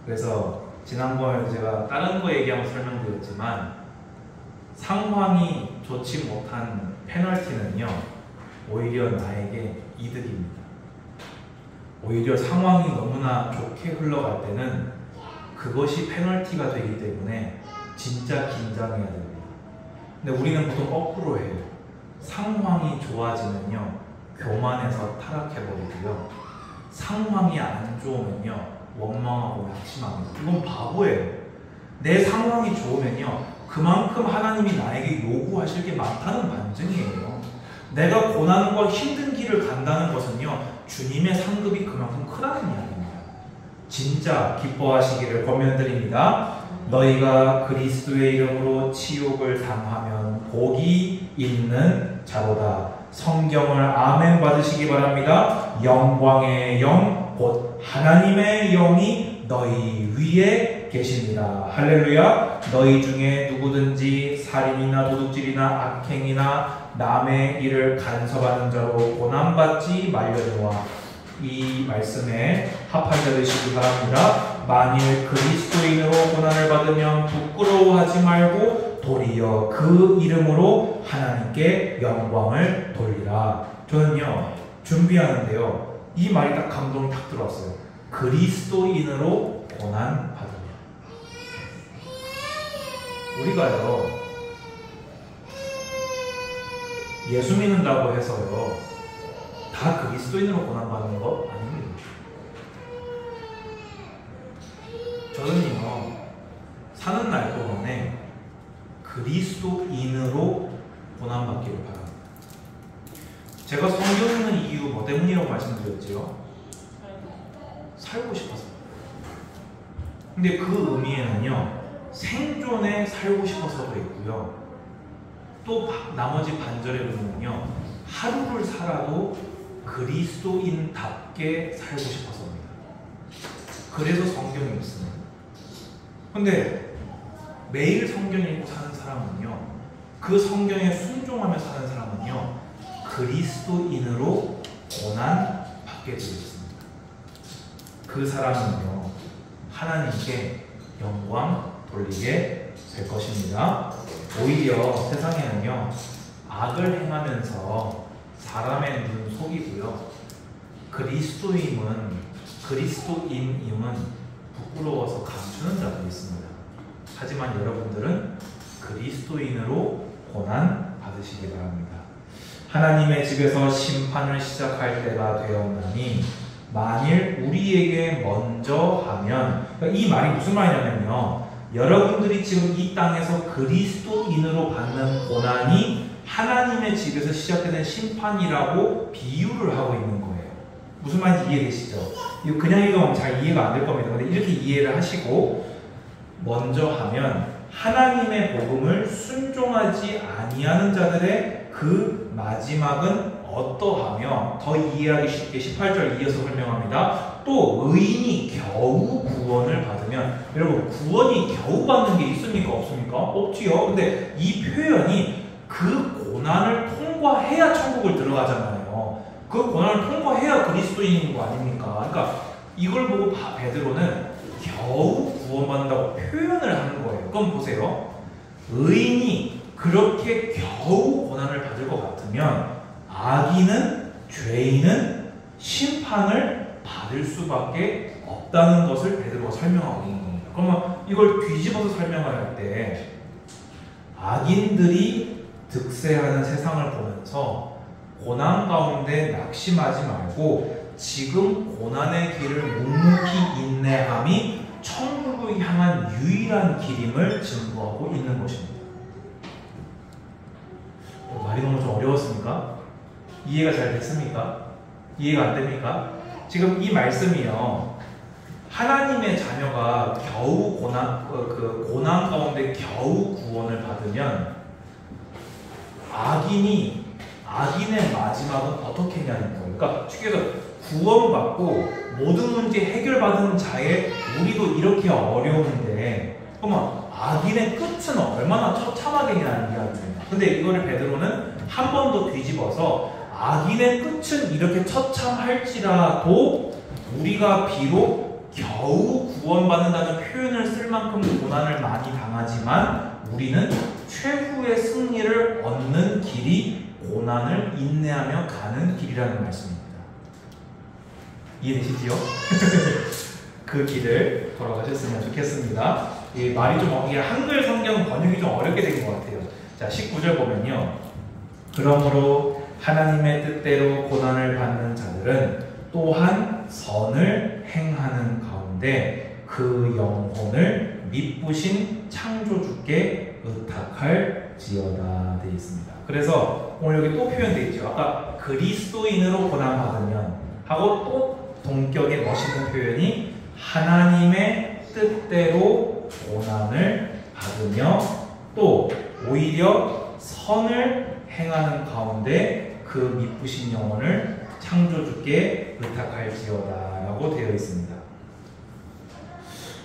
그래서 지난번에 제가 다른 거 얘기하면서 설명드렸지만, 상황이 좋지 못한 페널티는요, 오히려 나에게 이득입니다. 오히려 상황이 너무나 좋게 흘러갈 때는 그것이 페널티가 되기 때문에 진짜 긴장해야 됩니다. 근데 우리는 보통 거꾸로 해요. 상황이 좋아지면요 교만해서 타락해버리고요, 상황이 안 좋으면요 원망하고 낙심합니다. 이건 바보예요. 내 상황이 좋으면요 그만큼 하나님이 나에게 요구하실 게 많다는 반증이에요. 내가 고난과 힘든 길을 간다는 것은요 주님의 상급이 그만큼 크다는 이야기입니다. 진짜 기뻐하시기를 권면드립니다. 너희가 그리스도의 이름으로 치욕을 당하면 복이 있는 자로다. 성경을 아멘 받으시기 바랍니다. 영광의 영 곧 하나님의 영이 너희 위에 계십니다. 할렐루야. 너희 중에 누구든지 살인이나 도둑질이나 악행이나 남의 일을 간섭하는 자로 고난받지 말려니와. 이 말씀에 합한 자 되시기 바랍니다. 만일 그리스도인으로 고난을 받으면 부끄러워하지 말고 도리어 그 이름으로 하나님께 영광을 돌리라. 저는요 준비하는데요 이 말이 딱 감동이 딱 들어왔어요. 그리스도인으로 고난 받으면. 우리가요 예수 믿는다고 해서요 다 그리스도인으로 고난받는 거 아닙니다. 저는요 사는 날 동안에 그리스도인으로 고난받기를 바랍니다. 제가 성경 읽는 이유 뭐 때문이라고 말씀드렸죠? 살고 싶어서. 근데 그 의미에는요 생존에 살고 싶어서도 있고요, 또 나머지 반절에 보면요 하루를 살아도 그리스도인답게 살고 싶어서입니다. 그래서 성경이 있습니다. 근데 매일 성경 읽고 사는 사람은요 그 성경에 순종하며 사는 사람은요 그리스도인으로 고난 받게 되어 있습니다. 그 사람은요 하나님께 영광 돌리게 될 것입니다. 오히려 세상에는요 악을 행하면서 사람의 눈 속이고요, 그리스도인임은 부끄러워서 감추는 자들이 있습니다. 하지만 여러분들은 그리스도인으로 고난 받으시기 바랍니다. 하나님의 집에서 심판을 시작할 때가 되었나니 만일 우리에게 먼저 하면, 그러니까 이 말이 무슨 말이냐면요 여러분들이 지금 이 땅에서 그리스도인으로 받는 고난이 하나님의 집에서 시작되는 심판이라고 비유를 하고 있는 거예요. 무슨 말인지 이해되시죠? 이거 그냥 읽으면 잘 이해가 안 될 겁니다. 근데 이렇게 이해를 하시고, 먼저 하면 하나님의 복음을 순종하지 아니하는 자들의 그 마지막은 어떠하며, 더 이해하기 쉽게 18절 이어서 설명합니다. 또 의인이 겨우 구원을 받으면, 여러분 구원이 겨우 받는 게 있습니까 없습니까? 없지요. 근데 이 표현이 그 고난을 통과해야 천국을 들어가잖아요. 그 고난을 통과해야 그리스도인인 거 아닙니까? 그러니까 이걸 보고 베드로는 겨우 구원받는다고 표현을 하는 거예요. 그럼 보세요. 의인이 그렇게 겨우 고난을 받을 것 같으면 악인은, 죄인은 심판을 받을 수밖에 없다는 것을 베드로가 설명하고 있는 겁니다. 그러면 이걸 뒤집어서 설명을 할 때 악인들이 득세하는 세상을 보면서 고난 가운데 낙심하지 말고 지금 고난의 길을 묵묵히 인내함이 천국을 향한 유일한 길임을 증거하고 있는 것입니다. 말이 너무 좀 어려웠습니까? 이해가 잘 됐습니까? 이해가 안 됩니까? 지금 이 말씀이요 하나님의 자녀가 겨우 고난 가운데 겨우 구원을 받으면 악인의 마지막은 어떻게 하냐는 거예요. 그러니까 쉽게 해서 구원받고 모든 문제 해결받은 자의 우리도 이렇게 어려운데, 그러면 악인의 끝은 얼마나 처참하겠냐는 이야기입니다. 근데 이거를 베드로는 한 번 더 뒤집어서 악인의 끝은 이렇게 처참할지라도 우리가 비록 겨우 구원받는다는 표현을 쓸 만큼 고난을 많이 당하지만 우리는 최후의 승리를 얻는 길이 고난을 인내하며 가는 길이라는 말씀입니다. 이해되시지요? 그 길을 돌아가셨으면 좋겠습니다. 이 말이 좀 이게 한글 성경 번역이 좀 어렵게 된 것 같아요. 자, 19절 보면요. 그러므로 하나님의 뜻대로 고난을 받는 자들은 또한 선을 행하는 가운데 그 영혼을 미쁘신 창조주께 의탁할지어다 되어 있습니다. 그래서 오늘 여기 또 표현되어 있죠. 아까 그리스도인으로 고난받으면 하고 또 동격의 멋있는 표현이 하나님의 뜻대로 고난을 받으며 또 오히려 선을 행하는 가운데 그 미쁘신 영혼을 창조주께 의탁할지어다 라고 되어 있습니다.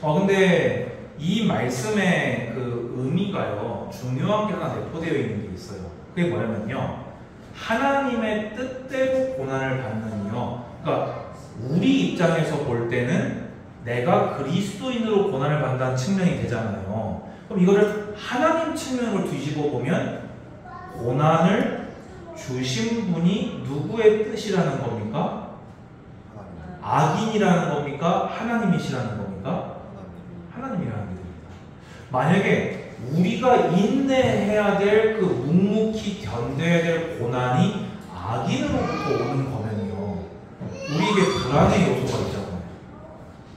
근데 이 말씀의 그 의미가요, 중요한 게 하나 내포되어 있는 게 있어요. 그게 뭐냐면요, 하나님의 뜻대로 고난을 받느니요, 그러니까 우리 입장에서 볼 때는 내가 그리스도인으로 고난을 받는다는 측면이 되잖아요. 그럼 이거를 하나님 측면으로 뒤집어 보면 고난을 주신 분이 누구의 뜻이라는 겁니까? 악인이라는 겁니까? 하나님이시라는 겁니까? 하나님이라는 게 됩니다. 만약에 우리가 인내해야 될 그 묵묵히 견뎌야 될 고난이 악인으로부터 오는 거면요, 우리에게 불안의 요소가 있잖아요.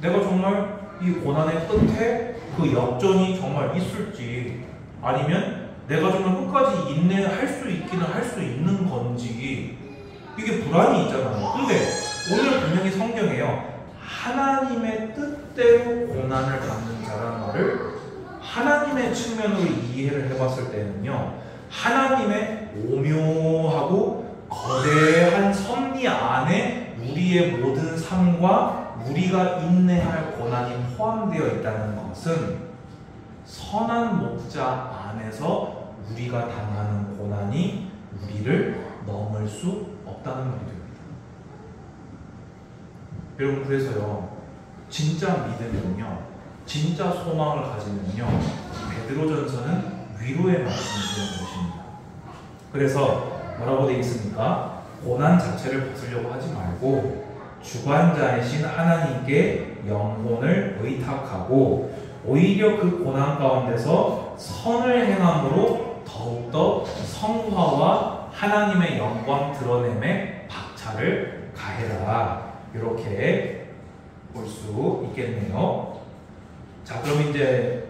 내가 정말 이 고난의 끝에 그 역전이 정말 있을지, 아니면 내가 정말 끝까지 인내할 수 있기는 할 수 있는 건지, 이게 불안이 있잖아요. 근데 오늘 분명히 성경에요, 하나님의 뜻대로 고난을 받는 자라는 말을 하나님의 측면으로 이해를 해봤을 때는요, 하나님의 오묘하고 거대한 섭리 안에 우리의 모든 삶과 우리가 인내할 고난이 포함되어 있다는 것은 선한 목자 안에서 우리가 당하는 고난이 우리를 넘을 수 없다는 말이 됩니다. 여러분, 그래서요, 진짜 믿음은요, 진짜 소망을 가지면요, 베드로전서는 위로의 말씀이 되는 것입니다. 그래서 뭐라고 되어 있습니까? 고난 자체를 벗으려고 하지 말고 주관자이신 하나님께 영혼을 의탁하고 오히려 그 고난 가운데서 선을 행함으로 더욱더 성화와 하나님의 영광 드러냄에 박차를 가해라, 이렇게 볼 수 있겠네요. 자, 그럼 이제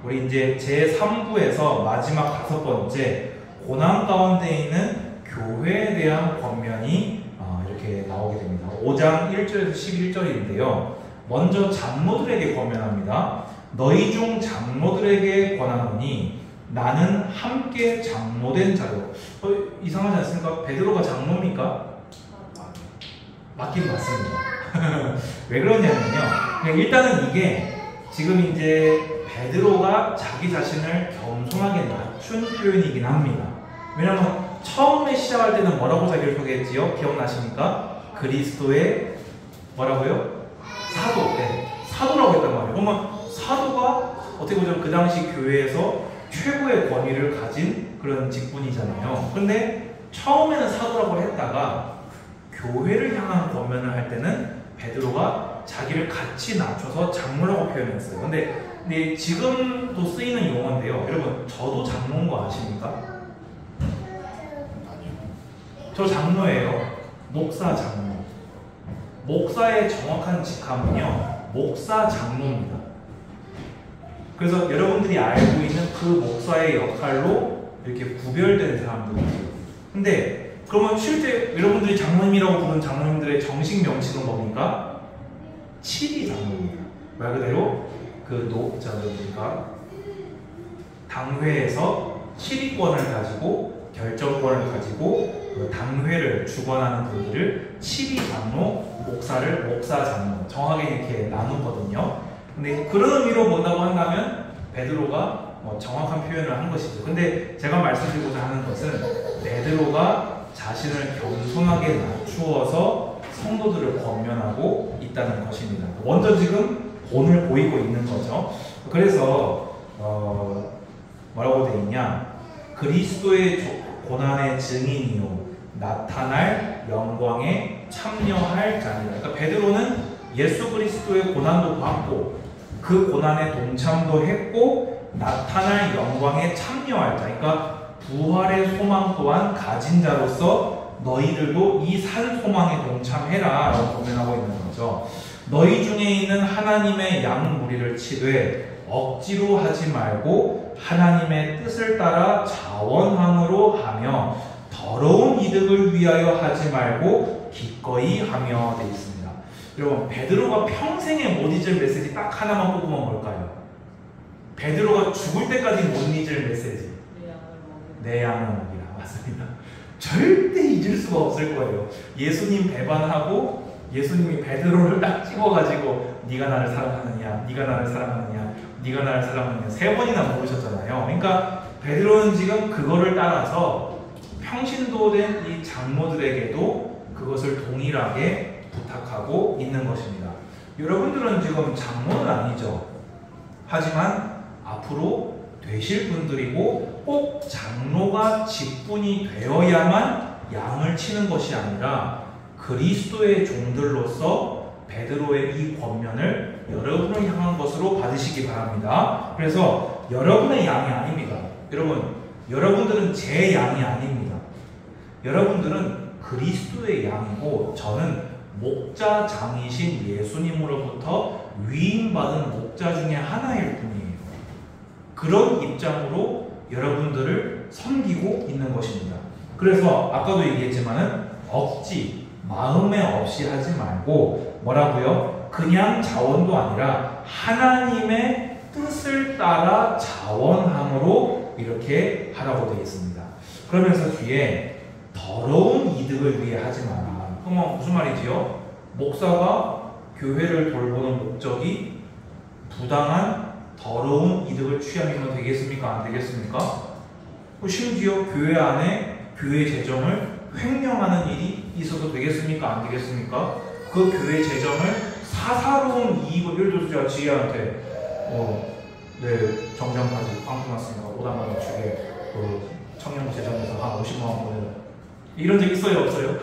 우리 이제 제3부에서 마지막 5번째 고난 가운데 있는 교회에 대한 권면이 이렇게 나오게 됩니다. 5장 1절에서 11절인데요. 먼저 장로들에게 권면합니다. 너희 중 장로들에게 권하노니 나는 함께 장로된 자요. 이상하지 않습니까? 베드로가 장로입니까? 맞긴 맞습니다. 왜 그러냐면요, 일단은 이게 지금 이제 베드로가 자기 자신을 겸손하게 낮춘 표현이긴 합니다. 왜냐하면 처음에 시작할 때는 뭐라고 자기를 소개했지요? 기억나십니까? 그리스도의 뭐라고요? 사도. 네, 사도라고 했단 말이에요. 그러면 사도가 어떻게 보면 그 당시 교회에서 최고의 권위를 가진 그런 직분이잖아요. 근데 처음에는 사도라고 했다가 교회를 향한 권면을 할 때는 베드로가 자기를 같이 낮춰서 장로라고 표현했어요. 근데 지금도 쓰이는 용어인데요. 여러분, 저도 장로인 거 아십니까? 저 장로예요. 목사 장로. 목사의 정확한 직함은요, 목사 장로입니다. 그래서 여러분들이 알고 있는 그 목사의 역할로 이렇게 구별된 사람들이에요. 근데 그러면 실제 여러분들이 장로님이라고 부르는 장로님들의 정식 명칭은 뭡니까? 칠위 장로입니다. 말 그대로 그러니까 당회에서 칠위권을 가지고 결정권을 가지고 그 당회를 주관하는 분들을 칠위 장로, 목사를 목사 장로, 정확하게 이렇게 나누거든요. 근데 그런 의미로 본다고 한다면 베드로가 정확한 표현을 한 것이죠. 근데 제가 말씀드리고자 하는 것은 베드로가 자신을 겸손하게 낮추어서 성도들을 권면하고 있다는 것입니다. 먼저 지금 본을 보이고 있는 거죠. 그래서 뭐라고 되어 있냐? 그리스도의 고난의 증인이요 나타날 영광의 참여할 자니라. 그러니까 베드로는 예수 그리스도의 고난도 받고 그 고난에 동참도 했고 나타날 영광에 참여할 자. 그러니까 부활의 소망 또한 가진 자로서 너희들도 이 산 소망에 동참해라 라고 고면하고 있는 거죠. 너희 중에 있는 하나님의 양 무리를 치되 억지로 하지 말고 하나님의 뜻을 따라 자원함으로 하며 더러운 이득을 위하여 하지 말고 기꺼이 하며 되어 있습니다. 여러분, 베드로가 평생에 못 잊을 메시지 딱 하나만 뽑으면 뭘까요? 베드로가 죽을 때까지 못 잊을 메시지. 내 양을 먹이라. 맞습니다. 절대 잊을 수가 없을 거예요. 예수님 배반하고 예수님이 베드로를 딱 찍어가지고 네가 나를 사랑하느냐, 네가 나를 사랑하느냐, 네가 나를 사랑하느냐 3번이나 물으셨잖아요. 그러니까 베드로는 지금 그거를 따라서 평신도된 이 장모들에게도 그것을 동일하게 부탁하고 있는 것입니다. 여러분들은 지금 장모는 아니죠. 하지만 앞으로 되실 분들이고 꼭 장로가 직분이 되어야만 양을 치는 것이 아니라 그리스도의 종들로서 베드로의 이 권면을 여러분을 향한 것으로 받으시기 바랍니다. 그래서 여러분의 양이 아닙니다. 여러분, 여러분들은 제 양이 아닙니다. 여러분들은 그리스도의 양이고 저는 목자장이신 예수님으로부터 위임받은 목자 중에 하나일 뿐이에요. 그런 입장으로 여러분들을 섬기고 있는 것입니다. 그래서 아까도 얘기했지만은 억지, 마음에 없이 하지 말고 뭐라고요? 그냥 자원도 아니라 하나님의 뜻을 따라 자원함으로 이렇게 하라고 되어 있습니다. 그러면서 뒤에 더러운 이득을 위해 하지 마라. 그러면 무슨 말이지요? 목사가 교회를 돌보는 목적이 부당한 더러운 이득을 취하면 되겠습니까? 안 되겠습니까? 심지어 교회 안에 교회 재정을 횡령하는 일이 있어도 되겠습니까? 안 되겠습니까? 그 교회 재정을 사사로운 이익을, 예를 들어서 제가 지혜한테 네, 정장까지 빵꾸 났으니까 5만 원 주게 그 청년 재정에서 한 50만 원 보내라. 이런 적 있어요? 없어요?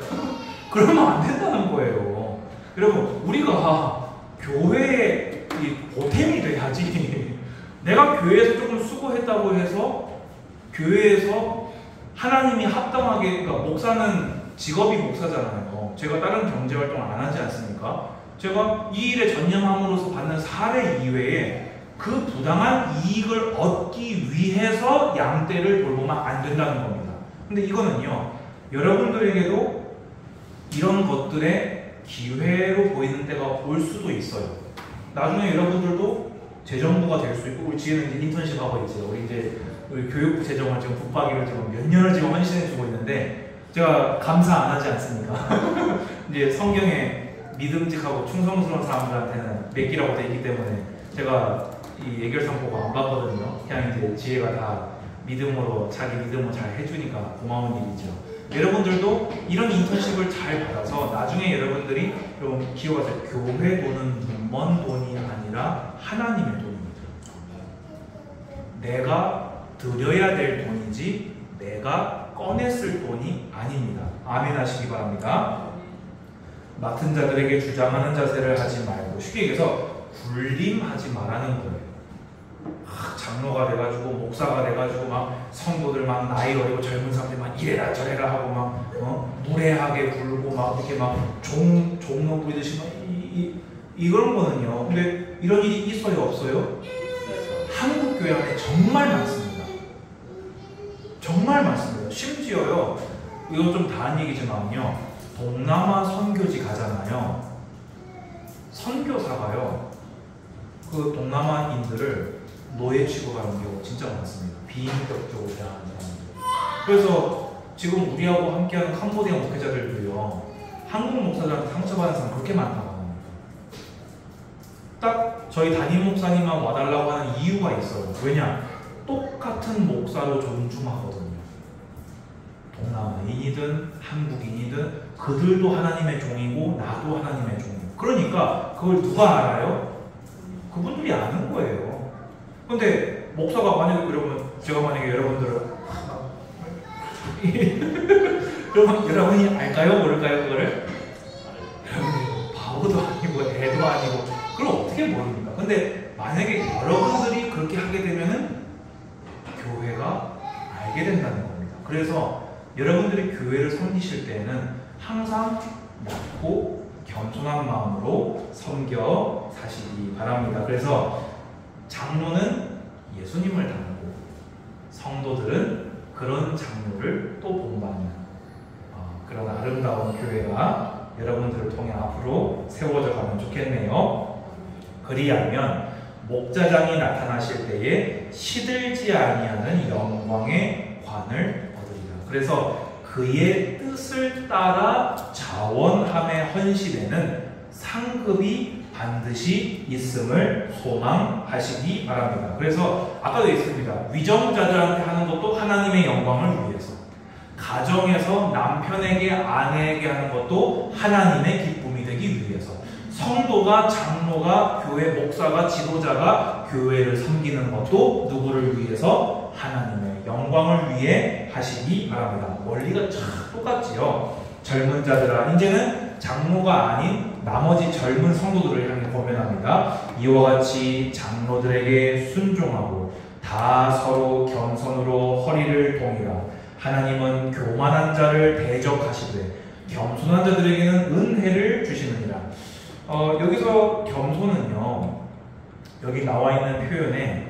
그러면 안 된다는 거예요. 여러분, 우리가 교회의 이 보탬이 돼야지. 내가 교회에서 조금 수고했다고 해서 교회에서 하나님이 합당하게, 그러니까 목사는 직업이 목사잖아요. 제가 다른 경제활동을 안 하지 않습니까? 제가 이 일에 전념함으로써 받는 사례 이외에 그 부당한 이익을 얻기 위해서 양떼를 돌보면 안 된다는 겁니다. 근데 이거는요, 여러분들에게도 이런 것들의 기회로 보이는 때가 올 수도 있어요. 나중에 여러분들도 재정부가 될 수 있고, 우리 지혜는 이제 인턴십 하고 있어요. 우리 교육부 재정을 지금 붙박이를 지금 몇 년을 지금 헌신해 주고 있는데, 제가 감사 안 하지 않습니까? 이제 성경에 믿음직하고 충성스러운 사람들한테는 맡기라고 되어 있기 때문에 제가 이 예결상 보고 안 봤거든요. 그냥 이제 지혜가 다 믿음으로, 자기 믿음을 잘 해주니까 고마운 일이죠. 여러분들도 이런 인턴십을 잘 받아서 나중에 여러분들이 좀 기호가 될, 교회 돈은 먼 돈이 아니라 하나님의 돈입니다. 내가 드려야 될 돈이지 내가 꺼냈을 돈이 아닙니다. 아멘 하시기 바랍니다. 맡은 자들에게 주장하는 자세를 하지 말고, 쉽게 얘기해서 군림하지 말라는 거예요. 장로가 돼가지고 목사가 돼가지고 막 성도들 막 나이 어리고 젊은 사람들 막 이래라 저래라 하고 막 무례하게 굴고 막 이렇게 막 종로 부리듯이 막 이런 거는요. 근데 이런 일이 있어요, 없어요? 한국 교회 안에 정말 많습니다. 정말 많습니다. 심지어요, 이건 좀 다른 얘기지만요, 동남아 선교지 가잖아요. 선교사가요, 그 동남아인들을 노예 취급하는 경우 진짜 많습니다. 비인격적으로 대하는 사람들. 그래서 지금 우리하고 함께하는 캄보디아 목회자들도요, 한국 목사들한테 상처받는 사람 그렇게 많다고 합니다. 딱 저희 담임 목사님만 와달라고 하는 이유가 있어요. 왜냐? 똑같은 목사로 존중하거든요. 동남아인이든 한국인이든 그들도 하나님의 종이고 나도 하나님의 종이고. 그러니까 그걸 누가 알아요? 그분들이 아는 거예요. 근데 목사가 만약에, 그러면 제가 만약에 여러분들을 그러면 여러분이 알까요? 모를까요? 그거를? 아무도 아니고 애도 아니고 그걸 어떻게 모릅니까? 근데 만약에 여러분들이 그렇게 하게 되면은 교회가 알게 된다는 겁니다. 그래서 여러분들이 교회를 섬기실 때에는 항상 낮고 겸손한 마음으로 섬겨 사시기 바랍니다. 그래서 장로는 예수님을 닮고 성도들은 그런 장로를 또 본받는 그런 아름다운 교회가 여러분들을 통해 앞으로 세워져 가면 좋겠네요. 그리하면 목자장이 나타나실 때에 시들지 아니하는 영광의 관을 얻으리라. 그래서 그의 뜻을 따라 자원함에 헌신에는 상급이 반드시 있음을 소망하시기 바랍니다. 그래서 아까도 있습니다. 위정자들한테 하는 것도 하나님의 영광을 위해서, 가정에서 남편에게 아내에게 하는 것도 하나님의 기쁨이 되기 위해서, 성도가 장로가 교회 목사가 지도자가 교회를 섬기는 것도 누구를 위해서? 하나님의 영광을 위해 하시기 바랍니다. 원리가 참 똑같지요. 젊은 자들아 이제는 장로가 아닌 나머지 젊은 성도들을 향해 권면합니다. 이와 같이 장로들에게 순종하고 다 서로 겸손으로 허리를 동이라. 하나님은 교만한 자를 대적하시되 겸손한 자들에게는 은혜를 주시느니라. 여기서 겸손은요, 여기 나와 있는 표현에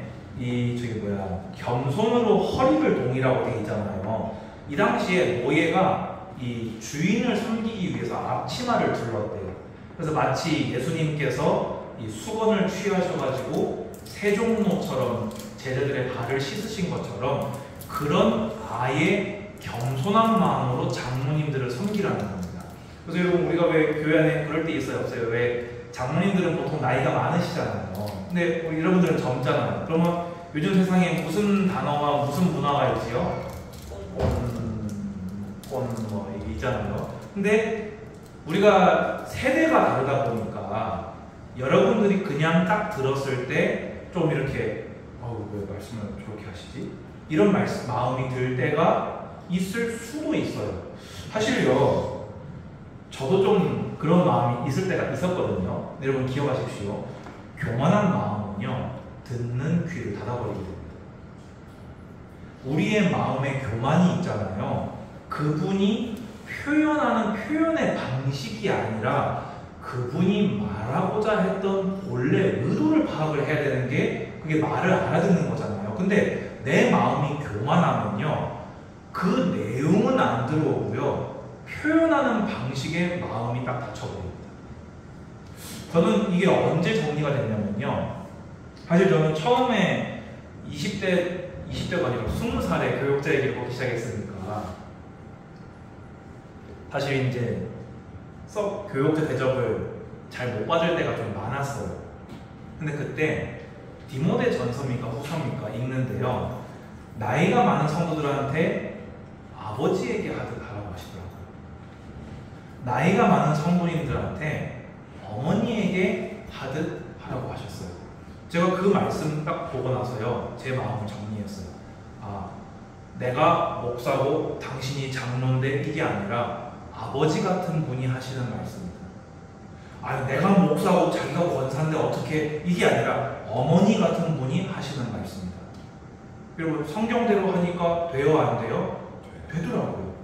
겸손으로 허리를 동이라고 되어 있잖아요. 이 당시에 노예가 이 주인을 섬기기 위해서 앞치마를 둘렀대요. 그래서 마치 예수님께서 이 수건을 취하셔가지고 세종로처럼 제자들의 발을 씻으신 것처럼 그런 아예 겸손한 마음으로 장로님들을 섬기라는 겁니다. 그래서 여러분, 우리가 왜 교회 안에 그럴 때 있어요, 없어요? 왜 장로님들은 보통 나이가 많으시잖아요. 근데 여러분들은 젊잖아요. 그러면 요즘 세상에 무슨 단어와 무슨 문화가 있지요? 뭐 이게 있잖아요. 근데 우리가 세대가 다르다 보니까 여러분들이 그냥 딱 들었을 때 좀 이렇게 왜 말씀을 저렇게 하시지? 이런 마음이 들 때가 있을 수도 있어요. 사실요, 저도 좀 그런 마음이 있을 때가 있었거든요. 여러분 기억하십시오. 교만한 마음은요, 듣는 귀를 닫아버리게 됩니다. 우리의 마음에 교만이 있잖아요. 그분이 표현하는 표현의 방식이 아니라 그분이 말하고자 했던 본래 의도를 파악을 해야 되는 게 그게 말을 알아듣는 거잖아요. 근데 내 마음이 교만하면요, 그 내용은 안 들어오고요, 표현하는 방식에 마음이 딱 닫혀버립니다. 저는 이게 언제 정리가 됐냐면요, 사실 저는 처음에 20대가 아니라 20살에 교육자 얘기를 보기 시작했으니까 사실 이제 교육자 대접을 잘 못 받을 때가 좀 많았어요. 근데 그때 디모데 전서입니까 후서입니까 읽는데요, 나이가 많은 성도들한테 아버지에게 하라고 하시더라고요. 나이가 많은 성도님들한테 어머니에게 하듯 하라고 하셨어요. 제가 그 말씀 딱 보고 나서요, 제 마음을 정리했어요. 내가 목사고 당신이 장로인데 이게 아니라 아버지 같은 분이 하시는 말씀이다. 내가 목사고 자기가 권사인데 어떻게, 이게 아니라 어머니 같은 분이 하시는 말씀이다. 여러분, 성경대로 하니까 돼요, 안 돼요? 되더라고요.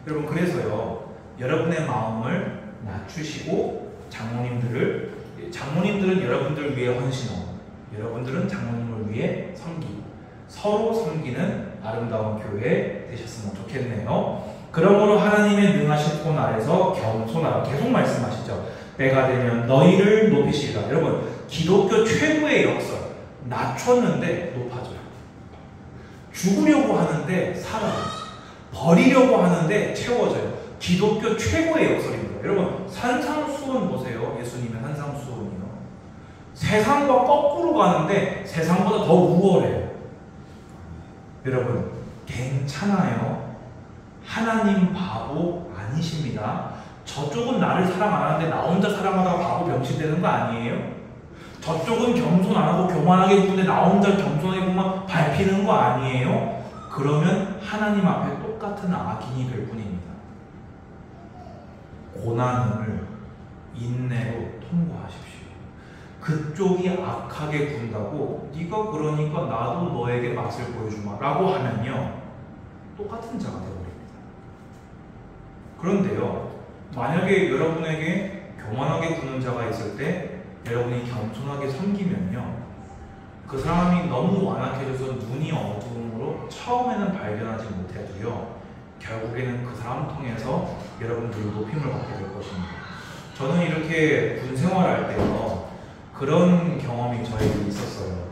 여러분, 그래서요, 여러분의 마음을 낮추시고 장로님들은 여러분들 위해 헌신하고 여러분들은 장로님을 위해 섬기고 서로 섬기는 아름다운 교회 되셨으면 좋겠네요. 그러므로 하나님의 능하신 손 아래서 겸손하라. 계속 말씀하시죠. 때가 되면 너희를 높이시리라. 여러분, 기독교 최고의 역설, 낮췄는데 높아져요. 죽으려고 하는데 살아요. 버리려고 하는데 채워져요. 기독교 최고의 역설입니다. 여러분, 산상수훈 보세요. 예수님의 산상수훈이요. 세상과 거꾸로 가는데 세상보다 더 우월해요. 여러분, 괜찮아요. 하나님 바보 아니십니다. 저쪽은 나를 사랑 안 하는데 나 혼자 사랑하다가 바보 병신되는 거 아니에요? 저쪽은 겸손 안 하고 교만하게 구는데 나 혼자 겸손하게 보면 밟히는 거 아니에요? 그러면 하나님 앞에 똑같은 악인이 될 뿐입니다. 고난을 인내로 통과하십시오. 그쪽이 악하게 군다고 네가 그러니까 나도 너에게 맛을 보여주마 라고 하면요 똑같은 자가 되어버립니다. 그런데요 만약에 여러분에게 교만하게 구는 자가 있을 때 여러분이 겸손하게 섬기면요 그 사람이 너무 완악해져서 눈이 어두움으로 처음에는 발견하지 못해도요 결국에는 그 사람 통해서 여러분들이 높임을 받게 될 것입니다. 저는 이렇게 군 생활할 때요 그런 경험이 저에게 있었어요.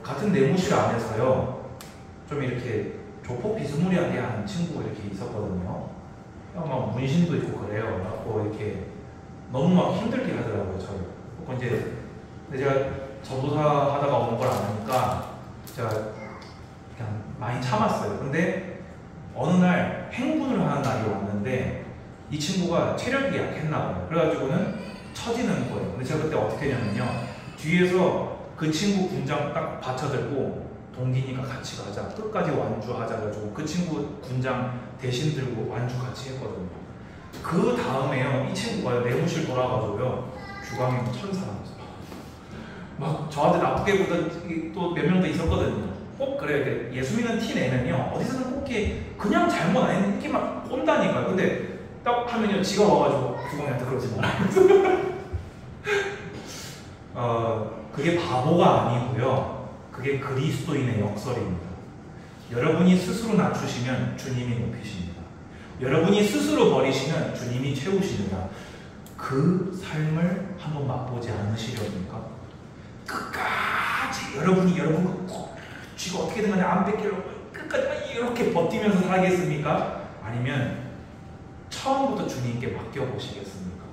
같은 내무실 안에서요 좀 이렇게 조폭 비스무리하게 하는 친구가 이렇게 있었거든요. 막 문신도 있고 그래요. 그래갖고 이렇게 너무 막 힘들게 하더라고요 저를. 이제 제가 전도사 하다가 온 걸 아니까 제가 그냥 많이 참았어요. 근데 어느 날 행군을 하는 날이 왔는데 이 친구가 체력이 약했나 봐요. 그래가지고는 처지는 거예요. 근데 제가 그때 어떻게 했냐면요 뒤에서 그 친구 군장 딱 받쳐들고 동기니까 같이 가자 끝까지 완주하자 가지고 그 친구 군장 대신 들고 완주 같이 했거든요. 그 다음에요 이 친구가 내무실 돌아가지고요 주광이 천사라면서 막 저한테 나쁘게 보던 또 몇 명 더 있었거든요. 꼭 그래요. 예수 믿는 티 내면요 어디서든 꼭 그냥 잘못 안 했는데 이렇게 막 꼰다니까요. 근데 딱 하면요 지가 와가지고 주광이한테 그러지 마라. 그게 바보가 아니고요 그게 그리스도인의 역설입니다. 여러분이 스스로 낮추시면 주님이 높이십니다. 여러분이 스스로 버리시면 주님이 채우십니다. 그 삶을 한번 맛보지 않으시렵니까? 끝까지 여러분 쥐가 어떻게든 간에 안 뺏기려고 끝까지 이렇게 버티면서 살겠습니까? 아니면 처음부터 주님께 맡겨보시겠습니까?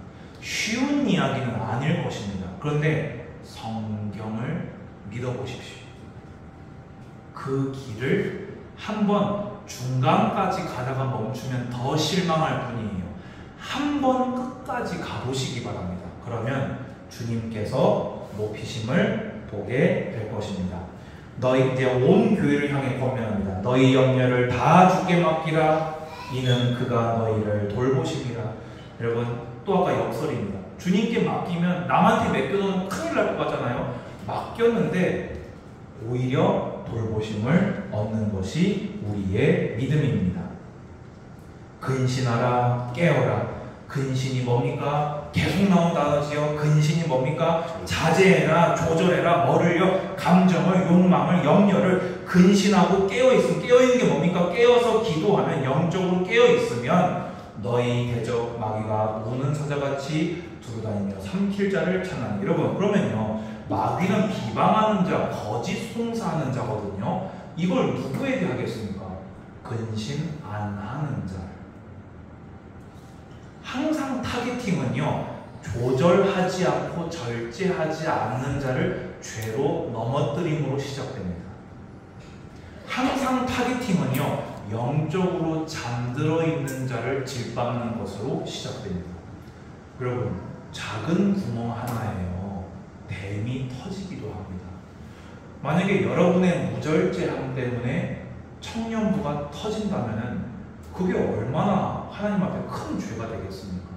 쉬운 이야기는 아닐 것입니다. 그런데 성경을 믿어보십시오. 그 길을 한번 중간까지 가다가 멈추면 더 실망할 뿐이에요. 한번 끝까지 가보시기 바랍니다. 그러면 주님께서 높이심을 보게 될 것입니다. 너희 이제 온 교회를 향해 권면합니다. 너희 염려를 다 주께 맡기라. 이는 그가 너희를 돌보심이라. 여러분 또 아까 역설입니다. 주님께 맡기면 남한테 맡겨놓으면 큰일 날 것 같잖아요. 맡겼는데 오히려 돌보심을 얻는 것이 우리의 믿음입니다. 근신하라 깨어라. 근신이 뭡니까? 계속 나온 단어지요. 근신이 뭡니까? 자제해라, 조절해라, 뭐를요? 감정을, 욕망을, 염려를 근신하고 깨어있음. 깨어있는 게 뭡니까? 깨어서 기도하면, 영적으로 깨어있으면 너희 대적 마귀가 우는 사자같이 두루다니며 삼킬 자를 찾나니. 여러분 그러면요 마귀는 비방하는 자, 거짓 송사하는 자거든요. 이걸 누구에게 하겠습니까? 근신 안 하는 자. 항상 타겟팅은요 조절하지 않고 절제하지 않는 자를 죄로 넘어뜨림으로 시작됩니다. 항상 타겟팅은요 영적으로 잠들어 있는 자를 짓밟는 것으로 시작됩니다. 여러분 작은 구멍 하나에요 댐이 터지기도 합니다. 만약에 여러분의 무절제함 때문에 청년부가 터진다면은 그게 얼마나 하나님 앞에 큰 죄가 되겠습니까?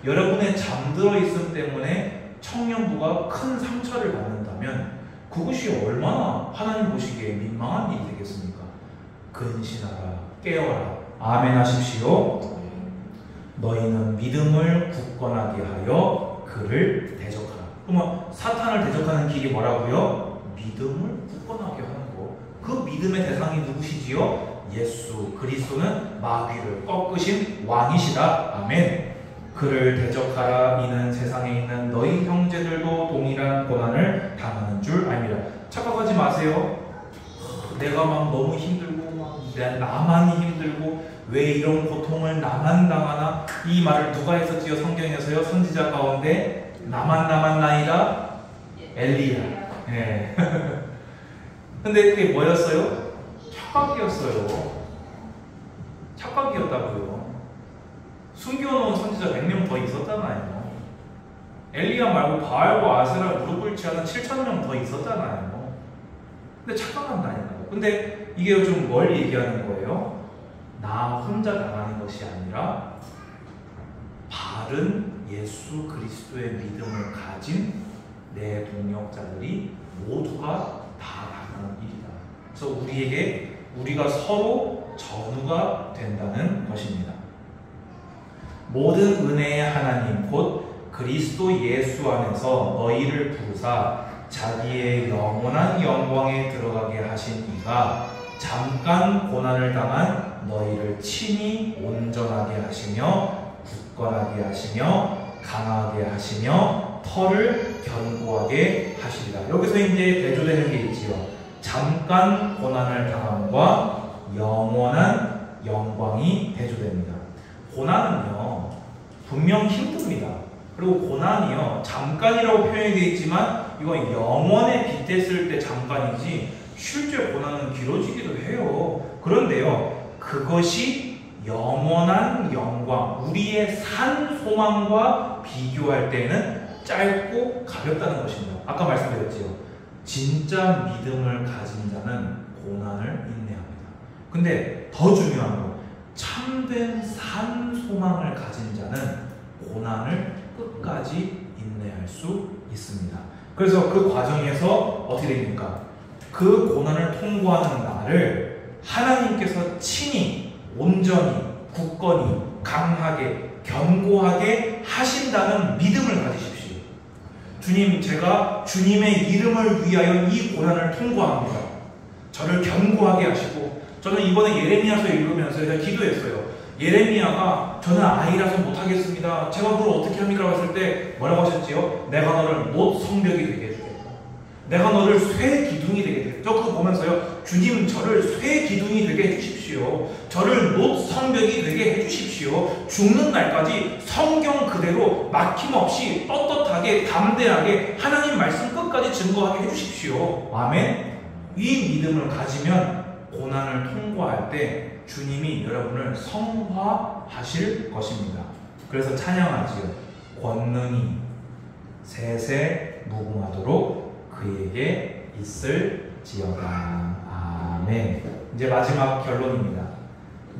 여러분의 잠들어 있음 때문에 청년부가 큰 상처를 받는다면 그것이 얼마나 하나님 보시기에 민망한 일이 되겠습니까? 근신하라, 깨어라, 아멘 하십시오. 너희는 믿음을 굳건하게 하여 그를 대적하라. 그러면 사탄을 대적하는 길이 뭐라고요? 믿음을 굳건하게 하는 거. 그 믿음의 대상이 누구시지요? 예수 그리스도는 마귀를 꺾으신 왕이시다. 아멘. 그를 대적하라. 이는 세상에 있는 너희 형제들도 동일한 고난을 당하는 줄 압니다. 착각하지 마세요. 내가 막 너무 힘들고 막 나만 힘들고 왜 이런 고통을 나만 당하나? 이 말을 누가 했었지요? 성경에서요. 선지자 가운데 나만 나이다 엘리야. 예. 근데 그게 뭐였어요? 착각이었어요. 착각이었다고요. 숨겨놓은 선지자 100명 더 있었잖아요. 엘리야 말고 바알과 아세라 무릎 꿇지 않은 7,000명 더 있었잖아요. 근데 착각한다니까요. 근데 이게 좀 뭘 얘기하는 거예요? 나 혼자 당하는 것이 아니라 바른 예수 그리스도의 믿음을 가진 내 동역자들이 모두가 다 당하는 일이다. 그래서 우리가 서로 전우가 된다는 것입니다. 모든 은혜의 하나님 곧 그리스도 예수 안에서 너희를 부르사 자기의 영원한 영광에 들어가게 하신 이가 잠깐 고난을 당한 너희를 친히 온전하게 하시며 굳건하게 하시며 강하게 하시며 터를 견고하게 하시리라. 여기서 이제 대조되는 게 있지요. 잠깐 고난을 당함과 영원한 영광이 대조됩니다. 고난은요 분명 힘듭니다. 그리고 고난이요 잠깐이라고 표현이 되어 있지만 이건 영원에 빗댔을 때 잠깐이지 실제 고난은 길어지기도 해요. 그런데요 그것이 영원한 영광, 우리의 산 소망과 비교할 때는 짧고 가볍다는 것입니다. 아까 말씀드렸지요. 진짜 믿음을 가진 자는 고난을 인내합니다. 근데 더 중요한 건 참된 산 소망을 가진 자는 고난을 끝까지 인내할 수 있습니다. 그래서 그 과정에서 어떻게 됩니까? 그 고난을 통과하는 나를 하나님께서 친히 온전히 굳건히 강하게 견고하게 하신다는 믿음을 가지십시오. 주님, 제가 주님의 이름을 위하여 이 고난을 통과합니다. 저를 견고하게 하시고, 저는 이번에 예레미야서 읽으면서 제가 기도했어요. 예레미야가 저는 아이라서 못하겠습니다. 제가 그걸 어떻게 합니까? 라고 했을 때 뭐라고 하셨지요? 내가 너를 못 성벽이 되게 해주겠다. 내가 너를 쇠 기둥이 되게 되겠다. 저 그거 보면서요. 주님, 저를 쇠 기둥이 되게 해주십시오. 저를 못 성벽이 되게 해주십시오. 죽는 날까지 성경 그대로 막힘없이 떳떳하게 담대하게 하나님 말씀 끝까지 증거하게 해주십시오. 아멘. 이 믿음을 가지면 고난을 통과할 때 주님이 여러분을 성화하실 것입니다. 그래서 찬양하지요. 권능이 세세 무궁하도록 그에게 있을지어다. 아멘. 이제 마지막 결론입니다.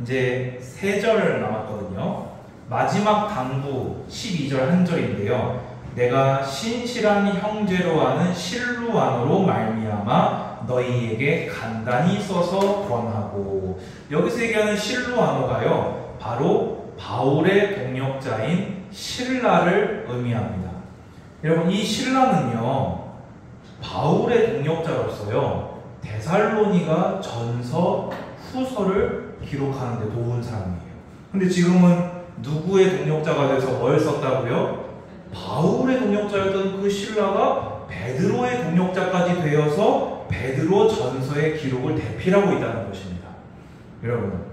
이제 3절 남았거든요. 마지막 당부 12절 한 절인데요. 내가 신실한 형제로 하는 실루안으로 말미암아 너희에게 간단히 써서 권하고. 여기서 얘기하는 실루안어가요 바로 바울의 동역자인 실라를 의미합니다. 여러분 이 실라는요 바울의 동역자로서요 데살로니가 전서 후서를 기록하는 데 도운 사람이에요. 근데 지금은 누구의 동역자가 돼서 뭘 썼다고요? 바울의 동역자였던 그 실라가 베드로의 동역자까지 되어서 베드로 전서의 기록을 대필하고 있다는 것입니다. 여러분,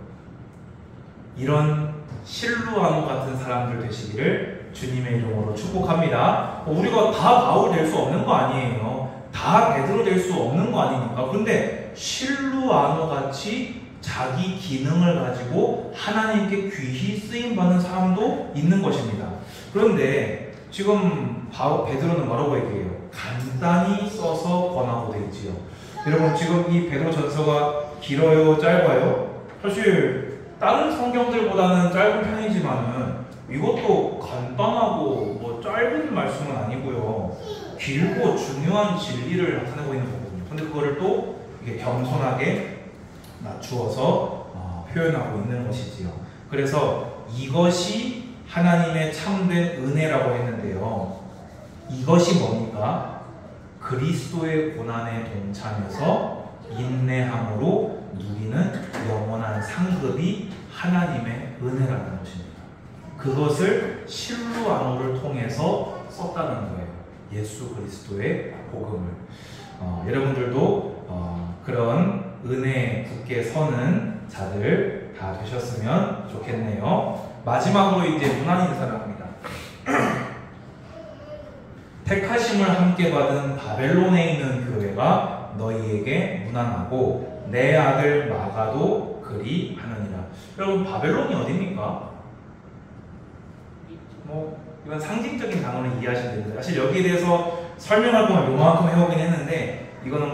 이런 실루아노 같은 사람들 되시기를 주님의 이름으로 축복합니다. 우리가 다 바울 될 수 없는 거 아니에요. 다 베드로 될 수 없는 거 아닙니까? 그런데 실루아노 같이 자기 기능을 가지고 하나님께 귀히 쓰임받는 사람도 있는 것입니다. 그런데 지금 베드로는 뭐라고 얘기해요? 간단히 써서 권하고 되어 있지요. 여러분 지금 이 베드로 전서가 길어요? 짧아요? 사실 다른 성경들보다는 짧은 편이지만은 이것도 간단하고 뭐 짧은 말씀은 아니고요. 길고 중요한 진리를 나타내고 있는 거거든요. 근데 그거를 또 이게 겸손하게 낮추어서 표현하고 있는 것이지요. 그래서 이것이 하나님의 참된 은혜라고 했는데요. 이것이 뭡니까? 그리스도의 고난에 동참해서 인내함으로 누리는 영원한 상급이 하나님의 은혜라는 것입니다. 그것을 실루아노를 통해서 썼다는 거예요. 예수 그리스도의 복음을. 여러분들도 그런 은혜에 굳게 서는 자들 다 되셨으면 좋겠네요. 마지막으로 이제 문안 인사를 합니다. 택하심을 함께 받은 바벨론에 있는 교회가 너희에게 문안하고 내 아들 마가도 그리 하느니라. 여러분 바벨론이 어디입니까? 이건 상징적인 단어를 이해하시면 됩니다. 사실 여기에 대해서 설명할 거면 요만큼 해오긴 했는데 이거는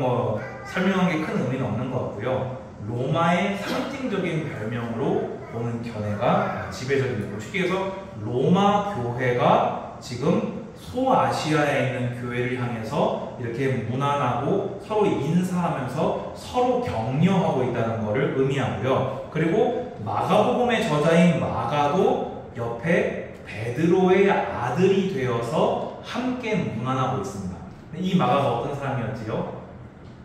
설명한 게 큰 의미는 없는 것 같고요. 로마의 상징적인 별명으로 보는 견해가 지배적입니다. 쉽게 해서 로마 교회가 지금 소아시아에 있는 교회를 향해서 이렇게 무난하고 서로 인사하면서 서로 격려하고 있다는 것을 의미하고요. 그리고 마가복음의 저자인 마가도 옆에 베드로의 아들이 되어서 함께 문안하고 있습니다. 이 마가가 어떤 사람이었지요?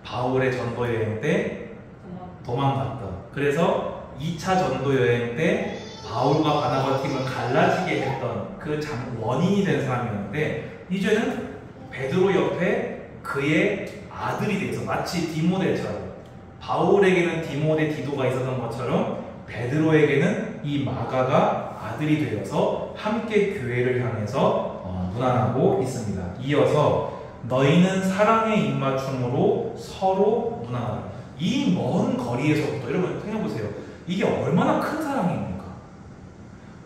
바울의 전도 여행 때 도망갔던, 그래서 2차 전도 여행 때 바울과 바나바 팀을 갈라지게 했던 그 원인이 된 사람이었는데, 이제는 베드로 옆에 그의 아들이 돼서 마치 디모데처럼, 바울에게는 디모데 디도가 있었던 것처럼 베드로에게는 이 마가가 아들이 되어서 함께 교회를 향해서 문안하고 있습니다. 이어서 너희는 사랑의 입맞춤으로 서로 문안하라. 이 먼 거리에서부터, 여러분 생각해보세요. 이게 얼마나 큰 사랑입니까?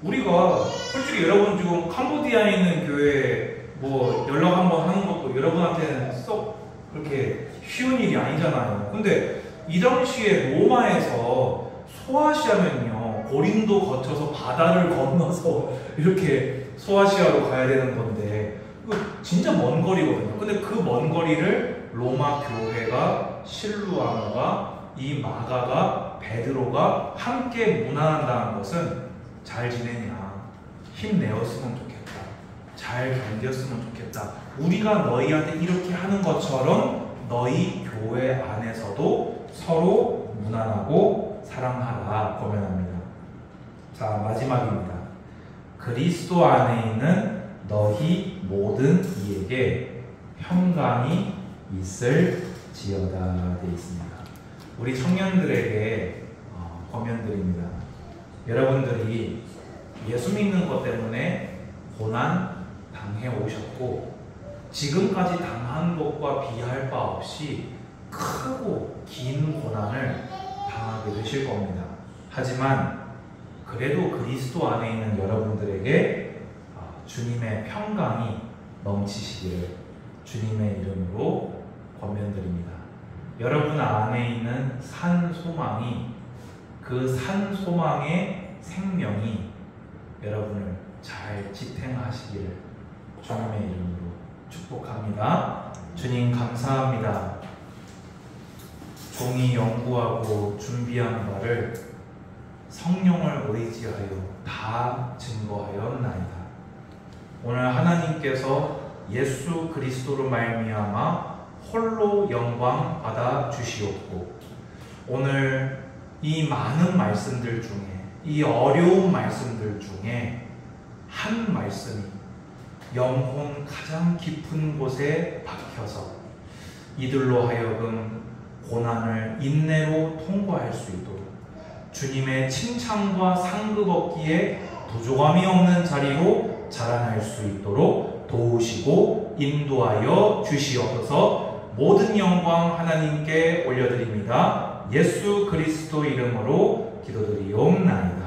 우리가 솔직히 여러분 지금 캄보디아에 있는 교회 뭐 연락 한번 하는 것도 여러분한테는 썩 그렇게 쉬운 일이 아니잖아요. 근데 이 당시에 로마에서 소아시아면요, 고린도 거쳐서 바다를 건너서 이렇게 소아시아로 가야 되는 건데, 진짜 먼 거리거든요. 근데 그 먼 거리를 로마 교회가, 실루아노가, 이 마가가, 베드로가 함께 문안한다는 것은 잘 지내냐, 힘내었으면 좋겠다, 잘 견뎠으면 좋겠다, 우리가 너희한테 이렇게 하는 것처럼 너희 교회 안에서도 서로 문안하고 사랑하라 권면합니다. 자, 마지막입니다. 그리스도 안에 있는 너희 모든 이에게 평강이 있을지어다 되어 있습니다. 우리 청년들에게 권면드립니다. 여러분들이 예수 믿는 것 때문에 고난 당해 오셨고, 지금까지 당한 것과 비할 바 없이 크고 긴 고난을 당하게 되실 겁니다. 하지만 그래도 그리스도 안에 있는 여러분들에게 주님의 평강이 넘치시기를 주님의 이름으로 권면드립니다. 여러분 안에 있는 산 소망이, 그 산 소망의 생명이 여러분을 잘 지탱하시기를 주님의 이름으로 축복합니다. 주님 감사합니다. 종이 연구하고 준비한 바를 성령을 의지하여 다 증거하였나이다. 오늘 하나님께서 예수 그리스도로 말미암아 홀로 영광 받아 주시옵고, 오늘 이 많은 말씀들 중에, 이 어려운 말씀들 중에 한 말씀이 영혼 가장 깊은 곳에 박혀서 이들로 하여금 고난을 인내로 통과할 수 있도록, 주님의 칭찬과 상급 얻기에 부족함이 없는 자리로 자라날 수 있도록 도우시고 인도하여 주시옵소서. 모든 영광 하나님께 올려드립니다. 예수 그리스도 이름으로 기도드리옵나이다.